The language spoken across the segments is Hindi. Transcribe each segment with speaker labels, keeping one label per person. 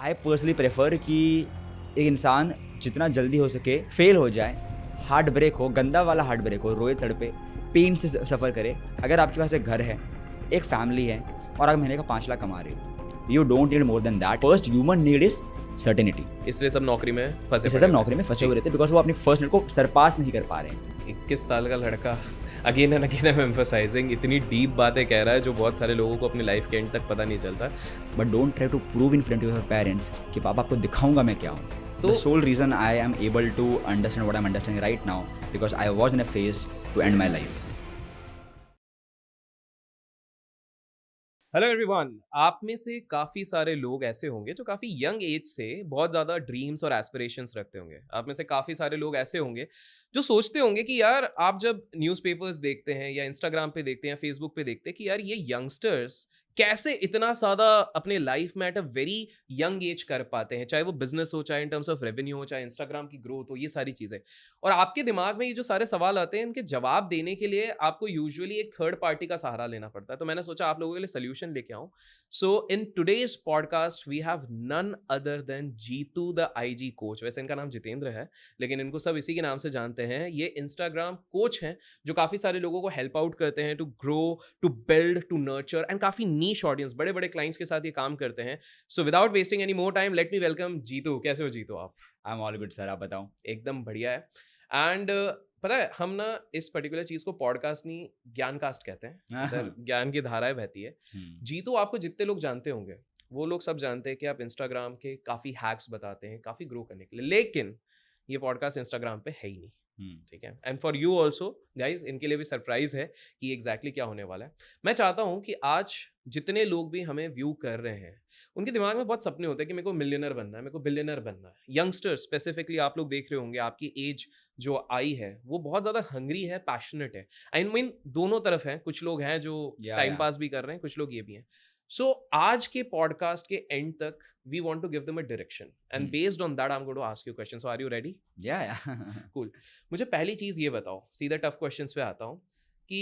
Speaker 1: आई पर्सनली प्रेफर कि एक इंसान जितना जल्दी हो सके फेल हो जाए, हार्ट ब्रेक हो, गंदा वाला हार्ट ब्रेक हो, रोए तड़पे, पेन से सफ़र करे। अगर आपके पास एक घर है, एक फैमिली है और आप महीने का 5 लाख कमा रहे हो, you don't need more than that. First human need is certainty.
Speaker 2: इसलिए सब नौकरी में फंसे
Speaker 1: इसलिए सब नौकरी में फंसे हुए रहते बिकॉज वो अपनी फर्स्ट नीड को सरपास नहीं कर पा रहे हैं।
Speaker 2: 21 साल का लड़का again and again I am emphasising इतनी डीप बातें कह रहा है जो बहुत सारे लोगों को अपनी लाइफ के एंड तक पता नहीं चलता।
Speaker 1: But don't try to prove in front of your parents कि पापा आपको दिखाऊंगा मैं क्या हूँ।
Speaker 2: तो
Speaker 1: the sole reason I am able to understand what I am understanding right now because I was in a phase to end my life.
Speaker 2: Hello everyone, आप में से काफ़ी सारे लोग ऐसे होंगे जो काफ़ी यंग एज से बहुत ज़्यादा ड्रीम्स और एस्पिरेशंस रखते होंगे। आप में से काफ़ी सारे लोग ऐसे होंगे जो सोचते होंगे कि यार आप जब न्यूज़पेपर्स देखते हैं या इंस्टाग्राम पे देखते हैं या फेसबुक पे देखते हैं कि यार ये यंगस्टर्स कैसे इतना ज़्यादा अपने लाइफ में eight a very young age कर पाते हैं, चाहे वो बिजनेस हो, चाहे इन टर्म्स ऑफ रेवेन्यू हो, चाहे इंस्टाग्राम की ग्रोथ हो, ये सारी चीज़ें। और आपके दिमाग में ये जो सारे सवाल आते हैं इनके जवाब देने के लिए आपको यूजुअली एक थर्ड पार्टी का सहारा लेना पड़ता है। तो मैंने सोचा आप लोगों के लिए सोल्यूशन लेके आऊँ। So in today's podcast we have none other than Jeetu the IG coach. वैसे इनका नाम जितेंद्र है लेकिन इनको सब इसी के नाम से जानते हैं। ये इंस्टाग्राम कोच हैं जो काफ़ी सारे लोगों को हेल्प आउट करते हैं to grow, to build, to nurture and काफ़ी नीश ऑडियंस, बड़े बड़े क्लाइंट्स के साथ ये काम करते हैं। So without wasting any more time let me welcome Jeetu. कैसे हो जीतू आप?
Speaker 1: I am all good sir, आप बताओ।
Speaker 2: एकदम बढ़िया है। एंड पता है हम ना इस पर्टिकुलर चीज़ को पॉडकास्ट नहीं ज्ञान कास्ट कहते हैं। इधर ज्ञान की धाराएं बहती है। जीतू आपको जितने लोग जानते होंगे वो लोग सब जानते हैं कि आप इंस्टाग्राम के काफ़ी हैक्स बताते हैं काफ़ी ग्रो करने के लिए, लेकिन ये पॉडकास्ट इंस्टाग्राम पे है ही नहीं। ठीक है, and for you also guys, इनके लिए भी सरप्राइज है कि एग्जैक्टली क्या होने वाला है। मैं चाहता हूँ कि आज जितने लोग भी हमें व्यू कर रहे हैं उनके दिमाग में बहुत सपने होते हैं कि मेरे को मिलियनर बनना है, मेरे को बिलियनर बनना है। यंगस्टर्स स्पेसिफिकली आप लोग देख रहे होंगे, आपकी एज जो आई है वो बहुत ज़्यादा हंग्री है, पैशनेट है। आई मीन दोनों तरफ हैं, कुछ लोग हैं जो टाइम पास भी कर रहे हैं, कुछ लोग ये भी हैं। सो आज के पॉडकास्ट के एंड तक we want to give them a direction and based on that I'm going to ask you questions. So are you ready?
Speaker 1: Yeah.
Speaker 2: Cool. मुझे पहली चीज ये बताओ, सीधा टफ क्वेश्चंस पे आता हूँ कि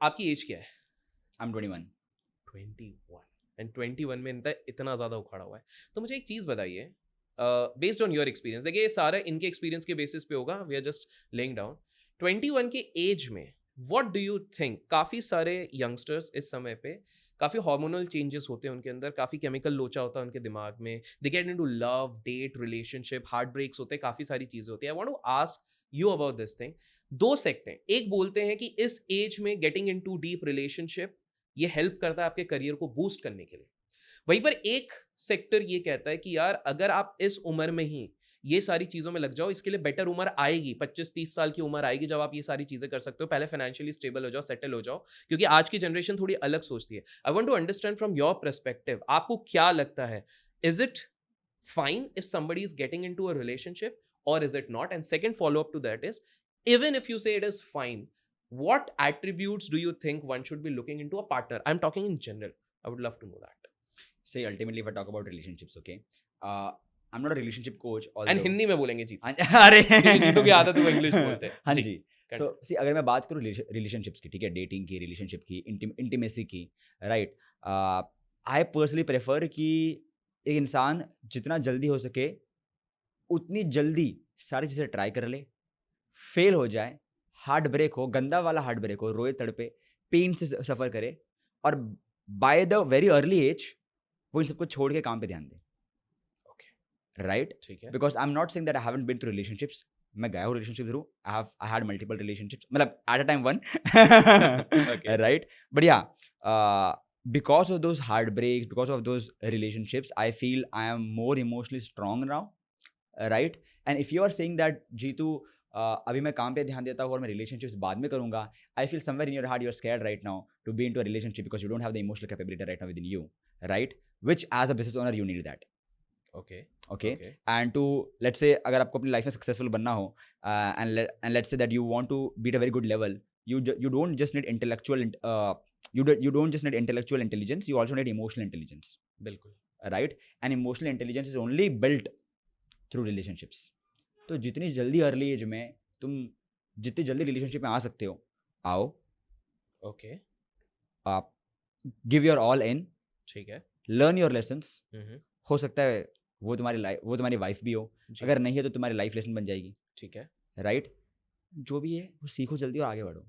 Speaker 2: आपकी एज क्या है?
Speaker 1: I'm 21.
Speaker 2: 21 एंड 21 में इतना ज्यादा उखाड़ा हुआ है। तो मुझे एक चीज बताइए, बेस्ड ऑन योर एक्सपीरियंस, देखिए ये सारा इनके एक्सपीरियंस के बेसिस पे होगा, we are just laying down. 21 के एज में व्हाट डू यू थिंक, काफी सारे यंगस्टर्स इस समय पे काफ़ी हार्मोनल चेंजेस होते हैं उनके अंदर, काफ़ी केमिकल लोचा होता है उनके दिमाग में, they get into love, date, relationship, heart breaks होते हैं, काफ़ी सारी चीज़ें होती है। I want to ask you about this thing. दो सेक्ट हैं, एक बोलते हैं कि इस एज में गेटिंग इनटू डीप रिलेशनशिप ये हेल्प करता है आपके करियर को बूस्ट करने के लिए। वहीं पर एक सेक्टर ये कहता है कि यार अगर आप इस उम्र में ही ये सारी चीज़ों में लग जाओ, इसके लिए बेटर उम्र आएगी, 25-30 साल की उम्र आएगी जब आप ये सारी चीज़ें कर सकते हो। पहले फाइनेंशियली स्टेबल हो जाओ, सेटल हो जाओ, क्योंकि आज की जनरेशन थोड़ी अलग सोचती है। I want to understand from your perspective, आपको क्या लगता है, is it fine if somebody is getting into a relationship और is it not? And second follow up to that is, even if you say it is fine, what attributes do you think one should be looking into a partner? I'm talking in general. I would love to know that.
Speaker 1: See, ultimately, if I talk about relationships, okay, I'm not a relationship coach.
Speaker 2: And Hindi में बोलेंगे जीत।
Speaker 1: अरे
Speaker 2: क्योंकि जीतू की आदत है वो इंग्लिश बोलते हैं।
Speaker 1: हाँ जी। So, see, अगर मैं बात करूँ रिलेशनशिप्स की, ठीक है, डेटिंग की, रिलेशनशिप की, इंटीमेसी की, राइट, आई पर्सनली प्रेफर कि एक इंसान जितना जल्दी हो सके उतनी जल्दी सारी चीज़ें ट्राई कर ले, फेल हो जाए, हार्ट ब्रेक हो, गंदा वाला हार्ट ब्रेक हो, रोए तड़पे, पेन से सफ़र करे और by the very early age वो इन सबको छोड़ के काम पे ध्यान दे। ओके, राइट, ठीक है। Because I am not saying that I haven't been through relationships. मैं गया हूँ relationship through, I had multiple relationships, मतलब at a time one, right, but yeah because of those heartbreaks, because of those relationships, I feel I am more emotionally strong now, right? And if you are saying that Jeetu, अभी मैं काम पे ध्यान देता हूँ और मैं रिलेशनशिप्स बाद में करूँगा, I feel somewhere in your heart you are scared right now to be into a relationship because you don't have the emotional capability right now with in you, right, which as a business owner you need that. Okay, and to let's say अगर आपको अपनी लाइफ में सक्सेसफुल बनना हो and let's say that you want to be at a very good level, you don't just need intellectual you don't just need intellectual intelligence, you also need emotional intelligence.
Speaker 2: बिल्कुल,
Speaker 1: right, and emotional intelligence is only built through relationships. तो जितनी जल्दी अर्ली एज में तुम जितनी जल्दी रिलेशनशिप में आ सकते हो आओ।
Speaker 2: ओके,
Speaker 1: आप गिव योर ऑल इन,
Speaker 2: ठीक है,
Speaker 1: लर्न योर लेसन्स, हो सकता है वो तुम्हारी वाइफ भी हो,
Speaker 2: जी,
Speaker 1: अगर नहीं है तो तुम्हारी लाइफ लेसन बन जाएगी,
Speaker 2: ठीक है।
Speaker 1: राइट? जो भी है वो सीखो जल्दी और आगे बढ़ो।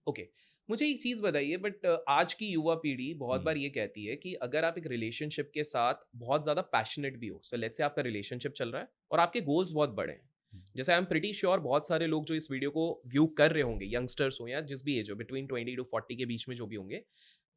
Speaker 2: ओके, मुझे एक चीज़ बताइए बट आज की युवा पीढ़ी बहुत
Speaker 1: हुँ,
Speaker 2: बार ये कहती है कि अगर आप एक रिलेशनशिप के साथ बहुत ज़्यादा पैशनेट भी हो, सो लेट्स से आपका रिलेशनशिप चल रहा है और आपके गोल्स बहुत बड़े हैं।
Speaker 1: हुँ,
Speaker 2: जैसे आई एम प्रीटी श्योर बहुत सारे लोग जो इस वीडियो को व्यू कर रहे होंगे, यंगस्टर्स हो या जिस भी एज हो, बिटवीन 20 टू 40 के बीच में जो भी होंगे,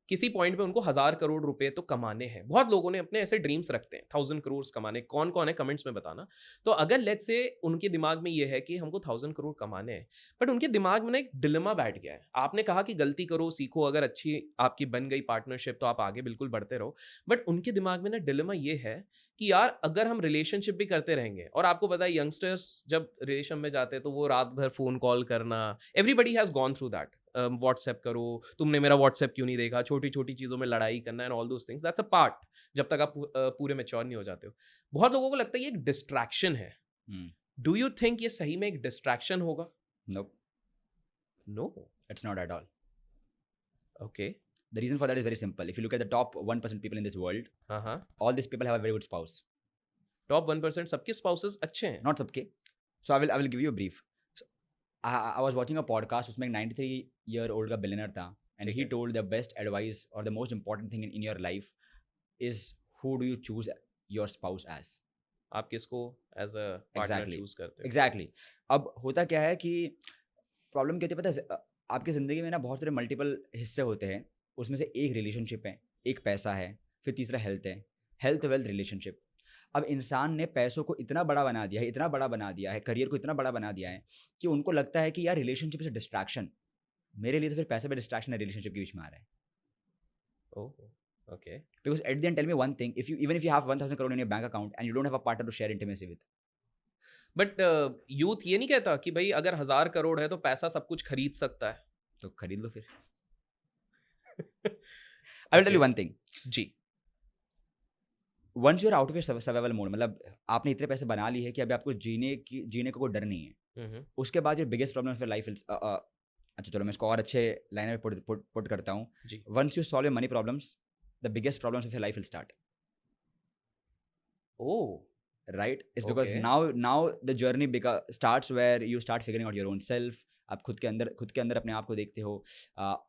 Speaker 2: किसी पॉइंट पे उनको 1000 करोड़ रुपए तो कमाने हैं। बहुत लोगों ने अपने ऐसे ड्रीम्स रखते हैं 1000 करोड़ कमाने। कौन कौन है कमेंट्स में बताना। तो अगर लेट्स से उनके दिमाग में ये है कि हमको 1000 करोड़ कमाने हैं, बट उनके दिमाग में ना एक डिलेमा बैठ गया है। आपने कहा कि गलती करो, सीखो, अगर अच्छी आपकी बन गई पार्टनरशिप तो आप आगे बिल्कुल बढ़ते रहो। बट उनके दिमाग में ना डिलेमा ये है कि यार अगर हम रिलेशनशिप भी करते रहेंगे, और आपको पता है यंगस्टर्स जब रिलेशन में जाते हैं तो वो रात भर फोन कॉल करना, everybody has gone through that. WhatsApp करो, तुमने मेरा व्हाट्सएप क्यों नहीं देखा, छोटी छोटी चीज़ों में लड़ाई करना and all those things, that's a part, जब तक आप पूरे मैच्योर नहीं हो जाते हो। बहुत लोगों को लगता है ये एक डिस्ट्रैक्शन है।
Speaker 1: हुँ,
Speaker 2: डू यू थिंक ये सही में एक डिस्ट्रैक्शन होगा?
Speaker 1: Nope,
Speaker 2: no.
Speaker 1: It's not at all.
Speaker 2: Okay.
Speaker 1: The reason for that is very simple. If you look at the top 1% people in this world,
Speaker 2: हाँ हाँ।
Speaker 1: all these people have a very good spouse.
Speaker 2: Top 1% सबके स्पाउसेस अच्छे हैं।
Speaker 1: Not सबके. So I will give you a brief. So, I was watching a podcast उसमें एक 93-year-old का billionaire था, and
Speaker 2: ठीक
Speaker 1: he
Speaker 2: है।
Speaker 1: told the best advice or the most important thing in your life is who do you choose your spouse as.
Speaker 2: आप किसको as a partner
Speaker 1: Exactly.
Speaker 2: Choose करते हो?
Speaker 1: Exactly. अब होता क्या है कि प्रॉब्लम क्या होती है पता है, आपकी ज़िंदगी में ना बहुत सारे मल्टीपल हिस्से होते हैं, उसमें से एक रिलेशनशिप है, एक पैसा है, फिर तीसरा हेल्थ है, हेल्थ वेल्थ रिलेशनशिप। अब इंसान ने पैसों को इतना बड़ा बना दिया है, इतना बड़ा बना दिया है, करियर को इतना बड़ा बना दिया है कि उनको लगता है कि यार रिलेशनशिप इज डिस्ट्रैक्शन। मेरे लिए तो फिर पैसे पे डिस्ट्रैक्शन है, रिलेशनशिप के बीच में आ रहा है।
Speaker 2: Oh, okay.
Speaker 1: Because at the end tell me one thing, if you have 1000 crore in your bank account and you don't have a partner to share intimacy with,
Speaker 2: but youth ये नहीं कहता कि भाई अगर 1000 करोड़ है तो पैसा सब कुछ खरीद सकता है?
Speaker 1: तो खरीद लो फिर। I will tell you
Speaker 2: Okay.
Speaker 1: One thing,
Speaker 2: जी।
Speaker 1: Once you are out of your survival mode, मतलब आपने इतने पैसे बना लिए हैं कि अभी आपको जीने का कोई डर नहीं है, उसके बाद your biggest problem of life, अच्छा चलो मैं इसको और अच्छे लाइन में पुट करता हूँ।
Speaker 2: जी।
Speaker 1: Once you solve your money problems, the biggest problems of your life will start,
Speaker 2: oh,
Speaker 1: right? It's because
Speaker 2: Okay.
Speaker 1: Now the journey starts where you start figuring out your own self. आप खुद के अंदर अपने आप को देखते हो,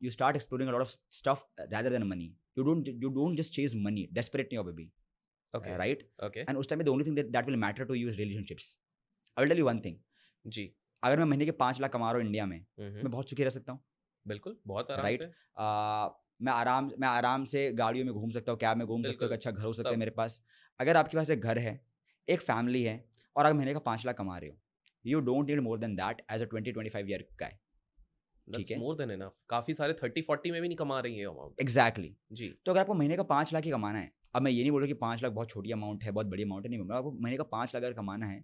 Speaker 1: you start exploring a lot of stuff rather than money. You don't just chase money desperately of baby,
Speaker 2: Okay.
Speaker 1: right?
Speaker 2: Okay.
Speaker 1: And उस टाइम में the only thing that will matter to you is relationships. I will tell you one thing,
Speaker 2: जी।
Speaker 1: अगर मैं महीने के 5 लाख कमा रहा हूँ इंडिया में,
Speaker 2: हम्म।
Speaker 1: मैं बहुत सुखी रह सकता हूँ,
Speaker 2: बिल्कुल, बहुत आराम
Speaker 1: राइट?
Speaker 2: से।
Speaker 1: मैं आराम से गाड़ियों में घूम सकता हूँ, कैब में घूम सकता हूँ,
Speaker 2: बिल्कुल,
Speaker 1: एक अच्छा घर हो सकता है
Speaker 2: सब।
Speaker 1: मेरे पास। अगर आपके पास एक घर है, एक फैमिली है, और आप महीने का 5 लाख कमा रहे हो, you don't need more than that as a 20-25 year guy, ठीक
Speaker 2: दैट्स
Speaker 1: है?
Speaker 2: More than enough. काफी सारे 30-40 में भी नहीं कमा रही है अमाउंट।
Speaker 1: एग्जैक्टली।
Speaker 2: जी।
Speaker 1: तो अगर आपको महीने का 5 लाख ही कमाना है, अब मैं ये नहीं बोल रहा कि 5 लाख बहुत छोटी अमाउंट है, बहुत बड़ी अमाउंट है, नहीं बोल रहा, आपको महीने का 5 लाख अगर कमाना है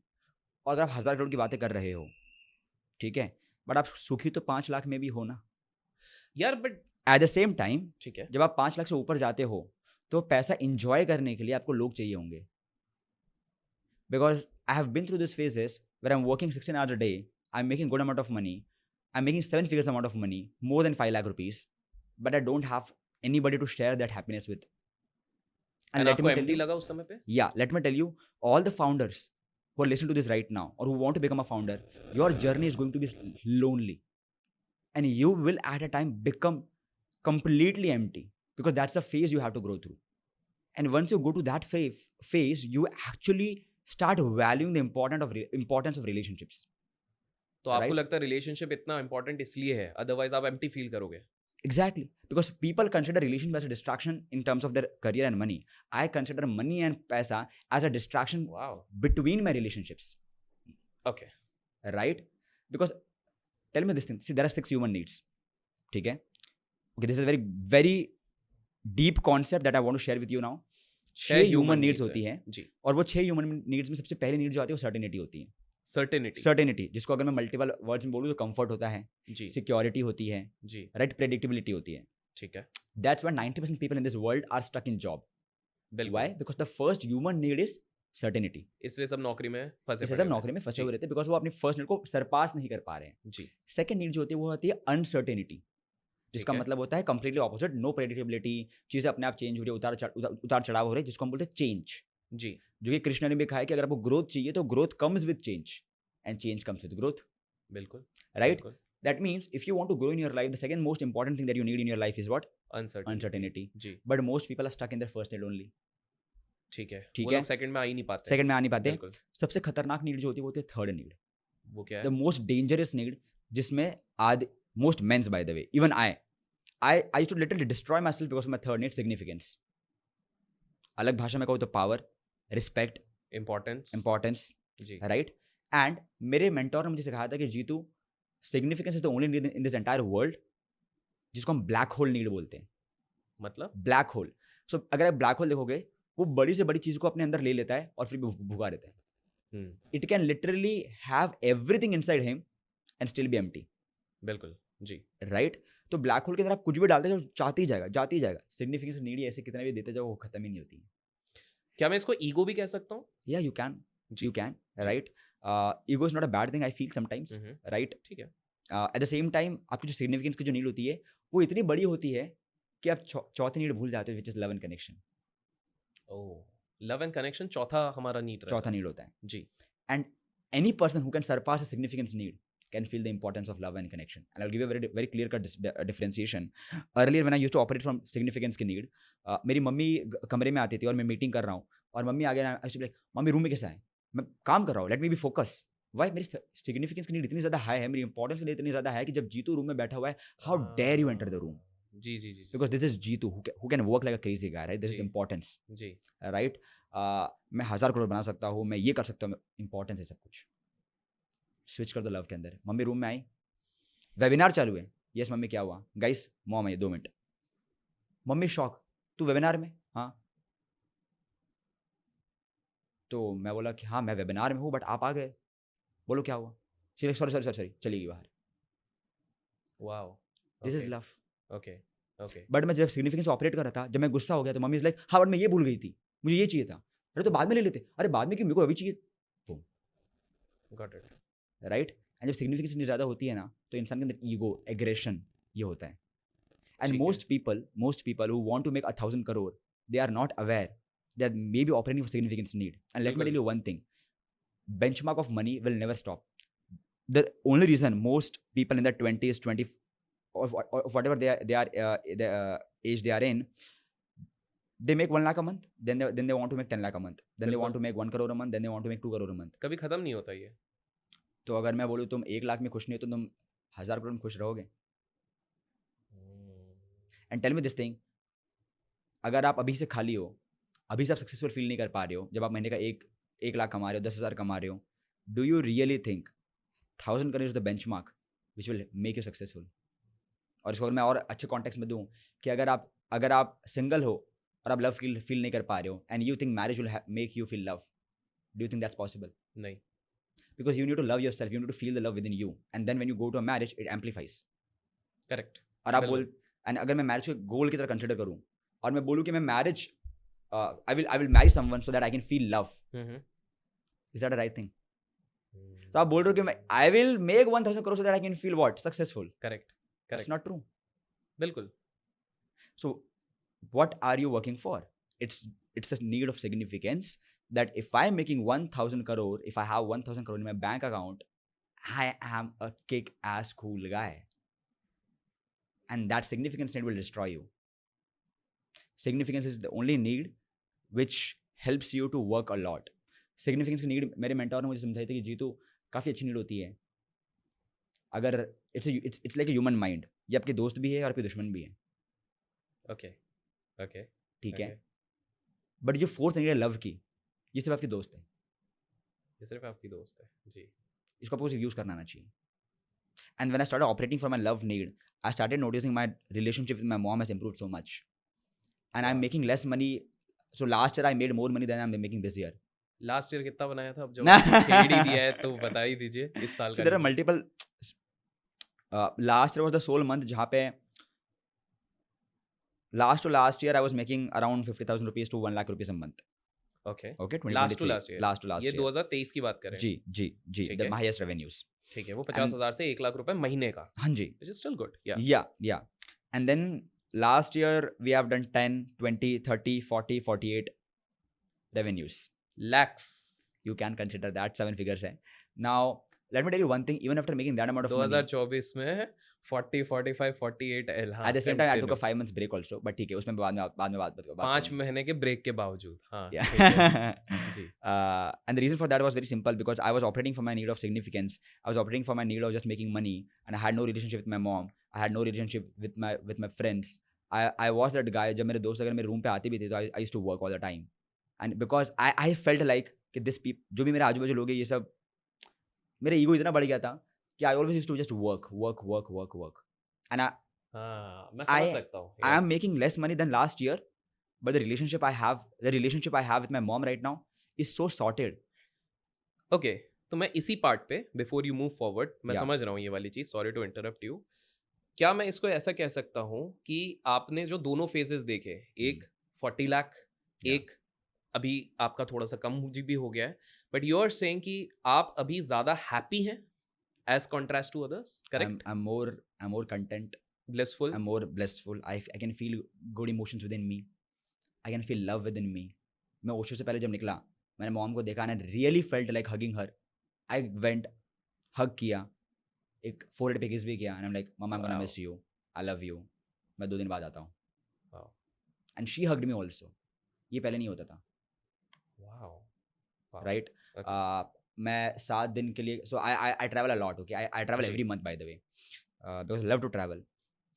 Speaker 1: और अगर आप 1000 करोड़ की बातें कर रहे हो, ठीक है, बट आप सुखी तो 5 लाख में भी हो ना।
Speaker 2: यार but
Speaker 1: at the same time
Speaker 2: ठीक है।
Speaker 1: जब आप 5 लाख से ऊपर जाते हो तो पैसा इंजॉय करने के लिए आपको लोग चाहिए होंगे, because I have been through this phases where I am working 16 hours a day, I am making good amount of money, I am making 7 figures amount of money, more than 5 lakh rupees, but I don't have anybody to share that happiness with. And
Speaker 2: and
Speaker 1: let
Speaker 2: आपको
Speaker 1: me tell
Speaker 2: एम्प्टी
Speaker 1: you,
Speaker 2: लगा उस समय पे?
Speaker 1: yeah, let me tell you, all the founders who are listening to this right now or who want to become a founder, your journey is going to be lonely, and you will at a time become completely empty, because that's a phase you have to grow through. And once you go to that phase, you actually start valuing the importance of relationships,
Speaker 2: तो आपको
Speaker 1: right?
Speaker 2: लगता है रिलेशनशिप इतना इंपॉर्टेंट इसलिए है, अदरवाइज आप एम्प्टी फील करोगे?
Speaker 1: Exactly, because people consider relationship as a distraction in terms of their career and money. I consider money and paisa as a distraction
Speaker 2: wow.
Speaker 1: between my relationships,
Speaker 2: okay.
Speaker 1: right? Because tell me this thing. See, there are 6 human needs. ठीक है? Okay, this is a very very deep concept that I want to share with you now. 6 human needs होती हैं,
Speaker 2: जी।
Speaker 1: और वो 6 human needs में सबसे पहली नीड जो आती है वो सर्टेनिटी होती है।
Speaker 2: सर्टेनिटी।
Speaker 1: सर्टेनिटी, जिसको अगर मैं मल्टीपल वर्ड्स में बोलूँ तो कंफर्ट होता है,
Speaker 2: जी।
Speaker 1: सिक्योरिटी होती है,
Speaker 2: जी।
Speaker 1: राइट? प्रेडिक्टेबिलिटी होती है।
Speaker 2: ठीक है।
Speaker 1: That's why 90% people in this world are stuck in job.
Speaker 2: बिल्कुल।
Speaker 1: Why? Because the first human need is certainty.
Speaker 2: इसलिए सब नौकरी में फंसे
Speaker 1: इसलिए
Speaker 2: पड़े
Speaker 1: सब
Speaker 2: हुए
Speaker 1: नौकरी
Speaker 2: हैं।
Speaker 1: में फंसे
Speaker 2: जी।
Speaker 1: हुए रहते हैं, बिकॉज वो अपनी फर्स्ट नीड को सरपास नहीं कर पा रहे हैं।
Speaker 2: जी।
Speaker 1: सेकंड नीड जो होती है वो होती है अनसर्टेनिटी, जिसका
Speaker 2: है।
Speaker 1: मतलब होता है कंप्लीटली ऑपोजिट, नो प्रेडिक्टेबिलिटी, चीज़ें अपने आप चेंज हो रही है, उतार चढ़ाव हो रहे हैं, जिसको हम बोलते हैं चेंज,
Speaker 2: जी
Speaker 1: जो कि कृष्ण ने भी कहा है कि अगर आपको ग्रोथ चाहिए तो growth comes with change and change comes with growth,
Speaker 2: बिल्कुल
Speaker 1: राइट?
Speaker 2: बिल्कुल
Speaker 1: That means if you want to grow in your life, the second most important thing that you need in your life is what?
Speaker 2: Uncertainty
Speaker 1: Uncertainty.
Speaker 2: जी
Speaker 1: But most people are stuck in their first need only.
Speaker 2: ठीक है
Speaker 1: ठीक
Speaker 2: वो
Speaker 1: है?
Speaker 2: लोग सेकंड में आ ही नहीं पाते
Speaker 1: सेकंड में आ नहीं पाते।
Speaker 2: बिल्कुल
Speaker 1: सबसे खतरनाक नीड जो होती है वो होती है थर्ड नीड,
Speaker 2: वो क्या
Speaker 1: द
Speaker 2: है
Speaker 1: मोस्ट डेंजरस नीड, जिसमें at most men's by the way, even I too literally destroy myself because my third need significance. अलग भाषा में कहूँ तो पावर, रिस्पेक्ट,
Speaker 2: इम्पोर्टेंस
Speaker 1: इंपॉर्टेंस,
Speaker 2: जी
Speaker 1: राइट? एंड मेरे मेंटोर ने मुझे सिखाया था कि Jeetu, significance is the only need in this entire world जिसको हम ब्लैक होल नीड बोलते हैं।
Speaker 2: मतलब
Speaker 1: ब्लैक होल, सो अगर आप ब्लैक होल देखोगे, वो बड़ी से बड़ी चीज को अपने अंदर ले लेता है और फिर भुगा रहता है। It can literally have everything inside him and still be empty,
Speaker 2: बिल्कुल जी
Speaker 1: राइट? तो ब्लैक होल के अंदर आप कुछ भी डालते जाओ, चाहते ही जाएगा, जाते ही जाएगा। सिग्निफिकेंस नीड ही ऐसे कितना भी देते जाओ, वो खत्म ही नहीं होती।
Speaker 2: क्या मैं इसको ईगो भी कह सकता हूँ
Speaker 1: या यू कैन,
Speaker 2: जी
Speaker 1: यू कैन,
Speaker 2: जी।
Speaker 1: Right? Ego is not a bad thing, I feel sometimes, right?
Speaker 2: ठीक है
Speaker 1: एट द सेम टाइम आपकी जो सिग्निफिकेंस की जो नीड होती है वो इतनी बड़ी होती है कि आप चौथी नीड भूल जाते हो, which is love and connection.
Speaker 2: Oh love and connection चौथा हमारा नीड
Speaker 1: चौथा नीड होता है।
Speaker 2: जी
Speaker 1: And any person who can surpass a significance need can feel the importance of love and connection. And I'll give you a very clear cut differentiation. Earlier when I used to operate from significance की need, मेरी मम्मी कमरे में आती थी और मैं मीटिंग कर रहा हूँ और मम्मी आगे आई शुड बी लाइक, मम्मी रूम में कैसा है, मैं काम कर रहा हूँ, let me be focus. Why? मेरी सिग्निफिकेंस की नीड इतनी ज़्यादा हाई है, मेरी इंपॉर्टेंस की नीड इतनी ज़्यादा है कि जब जीतू रूम में बैठा हुआ है, how dare you enter the room,
Speaker 2: जी जी जी
Speaker 1: because this is Jeetu who can work like a crazy guy, right? This is
Speaker 2: जी।
Speaker 1: इंपॉर्टेंस,
Speaker 2: जी
Speaker 1: राइट? मैं 1000 करोड़ बना सकता हूँ, मैं ये कर सकता हूँ, इंपॉर्टेंस है सब कुछ। स्विच कर दो लव के अंदर। मम्मी रूम में आई, वेबिनार चालू है, यस मम्मी क्या हुआ, guys mom I 2 minute. Mummy shock, तू वेबिनार में? हाँ। तो मैं बोला कि हाँ मैं वेबिनार में हूँ बट आप आ गए, बोलो क्या हुआ? सॉरी सॉरी सॉरी सॉरी, चली गई बाहर।
Speaker 2: Wow
Speaker 1: this is
Speaker 2: okay
Speaker 1: love.
Speaker 2: Okay okay
Speaker 1: but मैं जब सिग्निफिकेंस ऑपरेट कर रहा था, जब मैं गुस्सा हो गया तो मम्मी इज लाइक, हाँ बट मैं ये भूल गई थी, मुझे ये चाहिए था। अरे तो बाद में ले लेते। अरे बाद में क्यों, मेरे को अभी चाहिए।
Speaker 2: Got it
Speaker 1: right? एंड जब सिग्निफिकेंस इतनी ज़्यादा होती है ना, तो इंसान के अंदर ईगो, एग्रेशन ये होता है। एंड
Speaker 2: ठीक है
Speaker 1: most people who want to make 1,000 crore, they are not aware that maybe operating for significance need. And let me
Speaker 2: बिल्कुल
Speaker 1: tell you one thing, benchmark of money will never stop. The only reason most people in their 20s, 20 or whatever age they are in, they make 1 lakh a month, then they want to make 10 lakh a month, then they want
Speaker 2: बिल्कुल
Speaker 1: to make 1 crore a month, then they want to make 2 crore a month.
Speaker 2: कभी खत्म नहीं होता ये
Speaker 1: तो अगर मैं बोलूँ तुम 1 लाख में खुश नहीं हो तो तुम 1000 करोड़ में खुश रहोगे? And tell me this thing, अगर आप अभी से खाली हो, अभी से आप सक्सेसफुल फील नहीं कर पा रहे हो, जब आप महीने का 1 लाख कमा रहे हो, 10,000 कमा रहे हो, do you really think 1,000 crore is the benchmark which will make you successful? और इसको अगर मैं और अच्छे कॉन्टेक्स्ट में दूँ कि अगर आप सिंगल हो और आप लव फील नहीं कर पा रहे हो and you think marriage will make you feel love, do you think that's possible?
Speaker 2: नहीं
Speaker 1: Because you need to love yourself, you need to feel the love within you, and then when you go to a marriage it amplifies.
Speaker 2: Correct
Speaker 1: और आप बोल, एंड अगर मैं मैरिज को गोल की तरह कंसिडर करूं और मैं बोलूं कि मैं marriage I will marry someone so that I can feel love, is that a right thing? तो आप बोल रहे हो कि मैं आई will make 1,000 crore so that I can feel what, successful?
Speaker 2: Correct
Speaker 1: that's
Speaker 2: correct
Speaker 1: not true.
Speaker 2: बिल्कुल
Speaker 1: So what are you working for? It's a need of significance that if I'm making 1,000 crore, if I have 1,000 crore in my bank account, I am a kick-ass cool guy. And that significance need will destroy you. Significance is the only need which helps you to work a lot. Significance की need मेरे mentor ने मुझे समझाई थी कि जीतू काफ़ी अच्छी need होती है. अगर it's like a human mind. ये आपके दोस्त भी है और आपके दुश्मन भी है.
Speaker 2: ओके ओके
Speaker 1: ठीक है? बट जो फोर्थ नीड है लव की, ये सिर्फ आपके दोस्त है.
Speaker 2: ये सिर्फ आपकी दोस्त है जी
Speaker 1: इसको आपको यूज करना आना चाहिए. And when I started operating for my love need, I started noticing my relationship with my mom has improved so much and I am making less money. So last year I made more money than I am making this year.
Speaker 2: Last year कितना बनाया था? अब जब खेड़ ही दिया है तो बता ही दीजिए इस साल
Speaker 1: सो
Speaker 2: का
Speaker 1: there are multiple. Last year was the sole month जहाँ पे last to last year I was making around 50,000 rupees to 1 lakh rupees a month.
Speaker 2: Okay
Speaker 1: Okay,
Speaker 2: last to
Speaker 1: 2023.
Speaker 2: Last year
Speaker 1: Last to last
Speaker 2: ये
Speaker 1: year.
Speaker 2: 2023 की बात करें
Speaker 1: जी जी जी,
Speaker 2: ठीक
Speaker 1: the
Speaker 2: है।
Speaker 1: my highest revenues.
Speaker 2: ठीक है वो 50,000 से 1 लाख रुपए महीने का
Speaker 1: हाँ जी.
Speaker 2: विच इज स्टिल गुड या
Speaker 1: Yeah. And then last year we have done 10, 20, 30, 40, 48. revenues.
Speaker 2: lakhs.
Speaker 1: You can consider that 7 figures है. Now let me tell you one thing, even after making that amount of money,
Speaker 2: 2024 में 40, 45, 48 L. हाँ,
Speaker 1: at the same time I took a
Speaker 2: continue.
Speaker 1: 5 months break also, but ठीक है, उसमें बाद में बात
Speaker 2: 5
Speaker 1: करूँगा.
Speaker 2: महीने के ब्रेक के बावजूद. हाँ,
Speaker 1: Yeah.
Speaker 2: ठीक है. जी.
Speaker 1: And the reason for that was very simple, because I was operating from my need of significance. I was operating from my need of just making money, and I had no relationship with my mom. I had no relationship with my friends. I was that guy. जब मेरे दोस्त अगर मेरे रूम पे आते भी थे, तो I used to work all the time. And because I felt like कि जो भी मेरे आजू बाजू लोग हैं, ये सब मेरा ईगो इतना बढ़ गया था कि I always used to just work. And
Speaker 2: हाँ, मैं समझ
Speaker 1: I
Speaker 2: सकता हूँ.
Speaker 1: I am
Speaker 2: Yes.
Speaker 1: making less money than last year, but the relationship I have with my mom right now is so sorted.
Speaker 2: ओके, तो मैं इसी पार्ट पे बिफोर यू मूव फॉरवर्ड मैं
Speaker 1: Yeah.
Speaker 2: समझ रहा हूँ ये वाली चीज. Sorry to interrupt you. क्या मैं इसको ऐसा कह सकता हूँ कि आपने जो दोनों फेजेस देखे, एक 40 लाख,
Speaker 1: Yeah.
Speaker 2: एक अभी आपका थोड़ा सा कम भी हो गया है, बट यू आर सेइंग कि आप अभी ज्यादा हैप्पी हैं as contrast to others, correct?
Speaker 1: I'm more content.
Speaker 2: Blissful.
Speaker 1: I'm more blissful. I can feel good emotions within me. I can feel love within me. मैं ओशो से पहले जब निकला, मैंने मॉम को देखा, and I really felt like hugging her. I went, hug किया, एक forehead पे kiss भी किया, and I'm like, Mama, I'm gonna
Speaker 2: Wow.
Speaker 1: miss you. I love you. मैं 2 दिन बाद आता हूँ.
Speaker 2: Wow.
Speaker 1: And she hugged me also. ये पहले नहीं होता था,
Speaker 2: Wow. Wow.
Speaker 1: right?
Speaker 2: Okay.
Speaker 1: मैं 7 दिन के लिए, so I travel a lot, okay? I travel
Speaker 2: ji.
Speaker 1: every month, by the way, because I love to travel.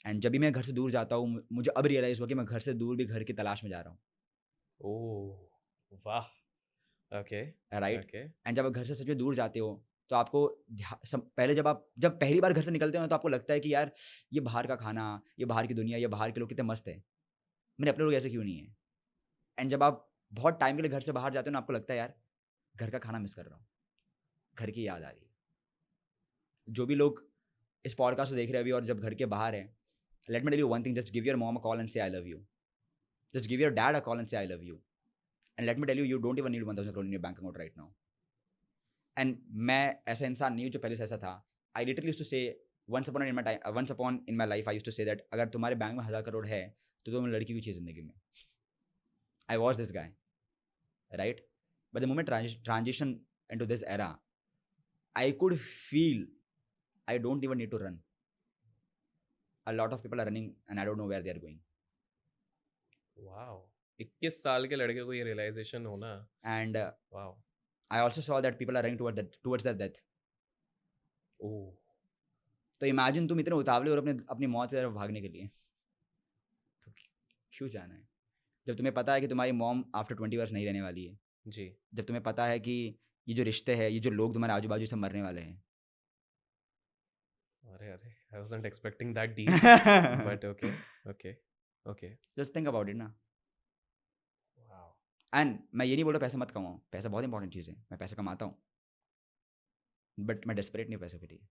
Speaker 1: And जब भी मैं घर से दूर जाता हूँ, मुझे अब रियलाइज हुआ कि मैं घर से दूर भी घर की तलाश में जा रहा हूँ,
Speaker 2: ओह वाह. ओके.
Speaker 1: राइट?
Speaker 2: ओके.
Speaker 1: एंड जब आप घर से सच में दूर जाते हो, तो आपको पहले जब पहली बार घर से निकलते हो ना, तो आपको लगता है कि यार ये बाहर का खाना, ये बाहर की दुनिया, ये बाहर के लोग कितने मस्त है, मेरे अपने लोग ऐसे क्यों नहीं है? एंड जब आप बहुत टाइम के लिए घर से बाहर जाते हो ना, आपको लगता है यार घर का खाना मिस कर रहा हूँ, घर की याद आ रही है. जो भी लोग इस पॉडकास्ट को देख रहे हैं अभी और जब घर के बाहर हैं, let me tell you one thing, just give your mom a call and say I love you. Just give your dad a call and say I love you. And let me tell you, you don't even need 1,000 crore in your bank account right now. And मैं ऐसा इंसान नहीं हूँ जो पहले से ऐसा था. I literally used to say once upon in my life I used to say that अगर तुम्हारे बैंक में 1,000 करोड़ है तो तुम्हें लड़की की चाहिए जिंदगी में. I was this guy, right? But the moment transition into this era, I could feel I don't even need to run. A lot of people are running and I don't know where they are going.
Speaker 2: Wow. 21 साल के लड़के को ये रियलाइजेशन होना.
Speaker 1: And
Speaker 2: wow.
Speaker 1: I also saw that people are running towards their death.
Speaker 2: ओह.
Speaker 1: तो imagine तुम इतने उतावले और अपनी मौत की तरफ भागने के लिए, तो क्यों जाना है? जब तुम्हें पता है कि तुम्हारी मॉम आफ्टर 20 इयर्स नहीं रहने वाली है,
Speaker 2: जी.
Speaker 1: जब तुम्हें पता है कि ये जो रिश्ते हैं, ये जो लोग तुम्हारे आजू बाजू सब मरने वाले हैं.
Speaker 2: अरे अरे, I wasn't expecting that deep, but okay. Okay. Okay.
Speaker 1: Just think about it ना.
Speaker 2: वाओ.
Speaker 1: And मैं ये नहीं बोल रहा पैसा मत कमाओ, पैसा बहुत इंपॉर्टेंट चीज़ है, मैं पैसा कमाता हूँ, बट मैं डेस्परेट नहीं हूँ पैसे के लिए.